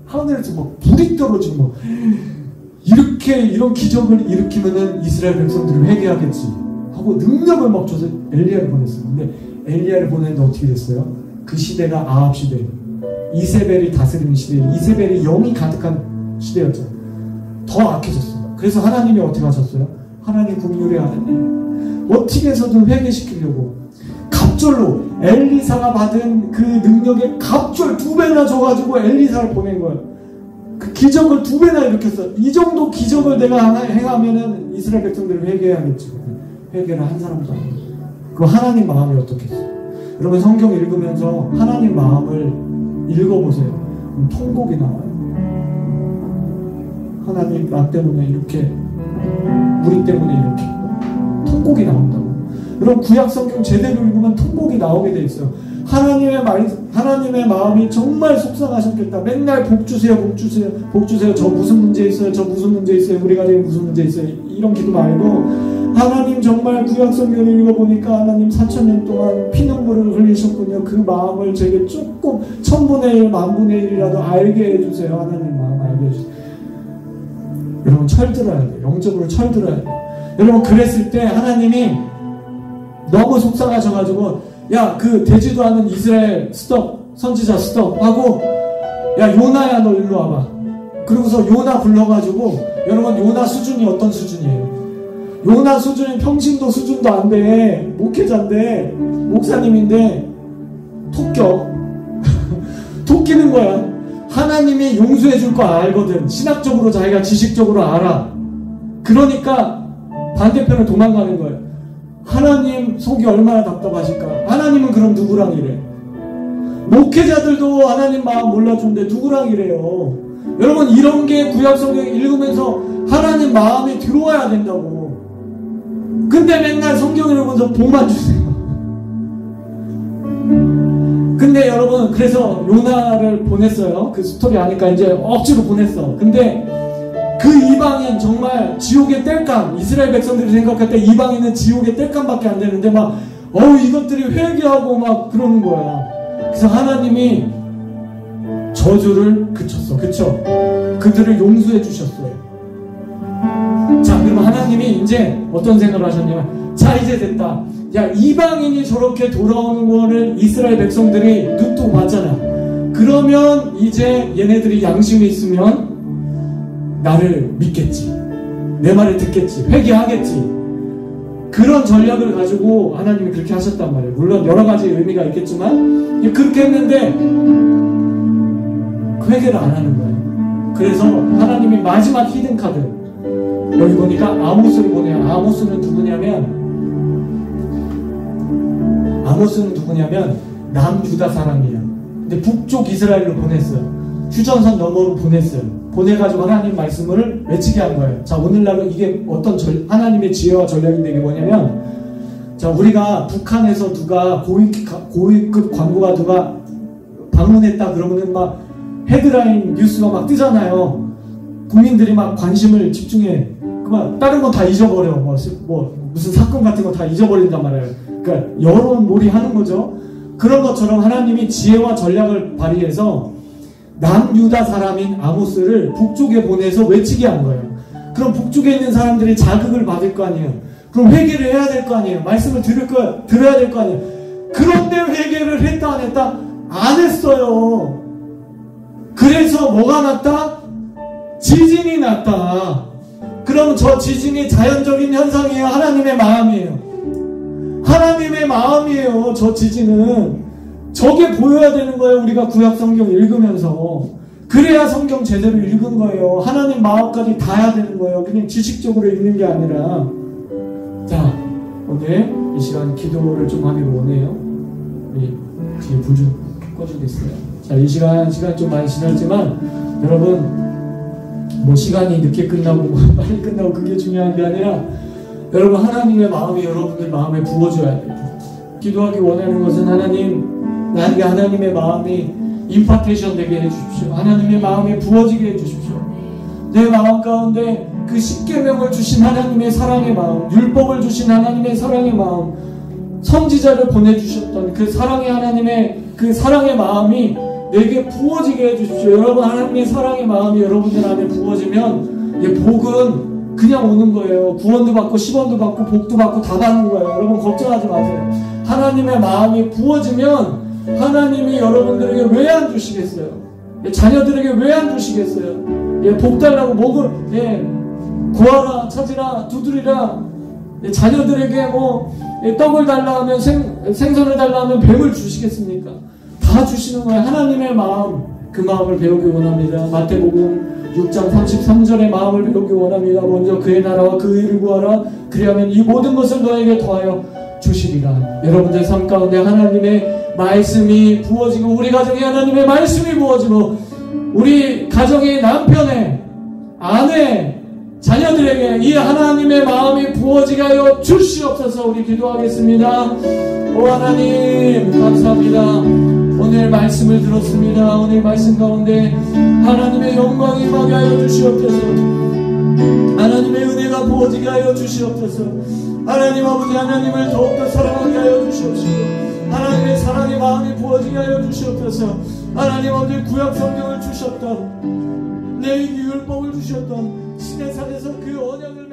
하늘에서 막 불이 떨어지고 막 이런 기적을 일으키면은 이스라엘 백성들이 회개하겠지 하고 능력을 막 줘서 엘리야를 보냈어요. 근데 엘리야를 보냈는데 어떻게 됐어요? 그 시대가 아합 시대, 이세벨이 다스리는 시대, 이세벨이 영이 가득한 시대였죠. 더 악해졌어요. 그래서 하나님이 어떻게 하셨어요? 하나님 긍휼의 하나님 어떻게 해서든 회개시키려고 갑절로 엘리사가 받은 그 능력의 갑절 2배나 줘가지고 엘리사를 보낸 거예요. 그 기적을 2배나 일으켰어. 이 정도 기적을 내가 행하면은 이스라엘 백성들을 회개해야겠지. 회개를 한 사람도 아니고. 그 하나님 마음이 어떻겠어요? 여러분 성경 읽으면서 하나님 마음을 읽어보세요. 그럼 통곡이 나와요. 하나님 나 때문에 이렇게, 우리 때문에 이렇게 통곡이 나온다고. 여러분 구약 성경 제대로 읽으면 통곡이 나오게 돼 있어요. 하나님의 마음이 정말 속상하셨겠다. 맨날 복 주세요, 복 주세요, 복 주세요. 저 무슨 문제 있어요, 저 무슨 문제 있어요, 우리 가정에 무슨 문제 있어요. 이런 기도 말고 하나님 정말 구약 성경을 읽어보니까 하나님 4000년 동안 피눈물을 흘리셨군요. 그 마음을 제게 조금 1000분의 1, 10,000분의 1이라도 알게 해주세요. 하나님 마음 알게 해주세요. 여러분 철들어야 돼요. 영적으로 철들어야 돼요. 여러분 그랬을 때 하나님이 너무 속상하셔가지고 야 그 되지도 않은 이스라엘 스톱, 선지자 스톱 하고 야 요나야 너 일로 와봐. 그러고서 요나 불러가지고 여러분 요나 수준이 어떤 수준이에요? 요나 수준이 평신도 수준도 안 돼. 목회자인데 목사님인데 톡 껴. 톡 끼는 거야. 하나님이 용서해 줄 거 알거든. 신학적으로 자기가 지식적으로 알아. 그러니까 반대편을 도망가는 거예요. 하나님 속이 얼마나 답답하실까. 하나님은 그럼 누구랑 이래? 목회자들도 하나님 마음 몰라주는데 누구랑 이래요? 여러분 이런 게 구약성경 읽으면서 하나님 마음이 들어와야 된다고. 근데 맨날 성경 읽으면서 복만 주세요. 근데 여러분 그래서 요나를 보냈어요. 그 스토리 아니까 이제 억지로 보냈어. 근데 그 이방인 정말 지옥의 땔감, 이스라엘 백성들이 생각할 때 이방인은 지옥의 땔감밖에 안 되는데 막 이것들이 회개하고 막 그러는 거야. 그래서 하나님이 저주를 그쳤어. 그쵸? 그들을 용서해 주셨어요. 자, 그럼 하나님이 이제 어떤 생각을 하셨냐면 자 이제 됐다. 야 이방인이 저렇게 돌아오는 거를 이스라엘 백성들이 눈뜨고 봤잖아. 그러면 이제 얘네들이 양심이 있으면 나를 믿겠지. 내 말을 듣겠지. 회개하겠지. 그런 전략을 가지고 하나님이 그렇게 하셨단 말이에요. 물론 여러 가지 의미가 있겠지만 그렇게 했는데 그 회개를 안 하는 거예요. 그래서 하나님이 마지막 히든카드 여기 보니까 아모스를 보내요. 아모스는 누구냐면 남유다 사람이에요. 근데 북쪽 이스라엘로 보냈어요. 휴전선 너머로 보냈어요. 보내가지고 하나님 말씀을 외치게 한 거예요. 자, 오늘날은 이게 어떤 하나님의 지혜와 전략인데 이게 뭐냐면 자, 우리가 북한에서 누가 고위급 광부가 누가 방문했다 그러면은 막 헤드라인 뉴스가 막 뜨잖아요. 국민들이 막 관심을 집중해. 그만 다른 건 다 잊어버려. 무슨 사건 같은 거 다 잊어버린단 말이에요. 그러니까 여론몰이 하는 거죠. 그런 것처럼 하나님이 지혜와 전략을 발휘해서 남유다 사람인 아모스를 북쪽에 보내서 외치게 한 거예요. 그럼 북쪽에 있는 사람들이 자극을 받을 거 아니에요. 그럼 회개를 해야 될 거 아니에요. 말씀을 들어야 될 거 아니에요. 그런데 회개를 했다 안 했다? 안 했어요. 그래서 뭐가 났다? 지진이 났다. 그럼 저 지진이 자연적인 현상이에요? 하나님의 마음이에요? 하나님의 마음이에요. 저 지진은 저게 보여야 되는 거예요. 우리가 구약 성경 읽으면서 그래야 성경 제대로 읽은 거예요. 하나님 마음까지 닿아야 되는 거예요. 그냥 지식적으로 읽는 게 아니라. 자, 오늘 이 시간 기도를 좀 하기로 원해요. 우리 뒤에 불 좀 꺼주겠어요. 자, 이 시간 좀 많이 지났지만 여러분 뭐 시간이 늦게 끝나고 빨리 끝나고 그게 중요한 게 아니라 여러분 하나님의 마음이 여러분들 마음에 부어줘야 돼요. 기도하기 원하는 것은 하나님, 나에게 하나님의 마음이 임파테이션 되게 해주십시오. 하나님의 마음이 부어지게 해주십시오. 내 마음 가운데 그 십계명을 주신 하나님의 사랑의 마음, 율법을 주신 하나님의 사랑의 마음, 선지자를 보내주셨던 그 사랑의 하나님의 그 사랑의 마음이 내게 부어지게 해주십시오. 여러분 하나님의 사랑의 마음이 여러분들 안에 부어지면 복은 그냥 오는 거예요. 구원도 받고 10원도 받고 복도 받고 다 받는 거예요. 여러분 걱정하지 마세요. 하나님의 마음이 부어지면 하나님이 여러분들에게 왜 안 주시겠어요? 자녀들에게 왜 안 주시겠어요? 복 달라고 구하라, 찾으라, 두드리라. 자녀들에게 떡을 달라 하면 생선을 달라 하면 뱀을 주시겠습니까? 다 주시는 거예요. 하나님의 마음, 그 마음을 배우기 원합니다. 마태복음 6장 33절의 마음을 배우기 원합니다. 먼저 그의 나라와 그 의를 구하라. 그리하면 이 모든 것을 너에게 더하여 주시리라. 여러분들 삶 가운데 하나님의 말씀이 부어지고 우리 가정에 하나님의 말씀이 부어지고 우리 가정의 남편의 아내 자녀들에게 이 하나님의 마음이 부어지게 하여 주시옵소서. 우리 기도하겠습니다. 오 하나님 감사합니다. 오늘 말씀을 들었습니다. 오늘 말씀 가운데 하나님의 영광이 임하게 하여 주시옵소서. 하나님의 은혜가 부어지게 하여 주시옵소서. 하나님 아버지 하나님을 더욱더 사랑하게 하여 주시옵소서. 하나님의 사랑의 마음이 부어지게 하여 주시옵소서. 하나님 아버지 구약 성경을 주셨던 내 율법을 주셨던 시내산에서 그 언약을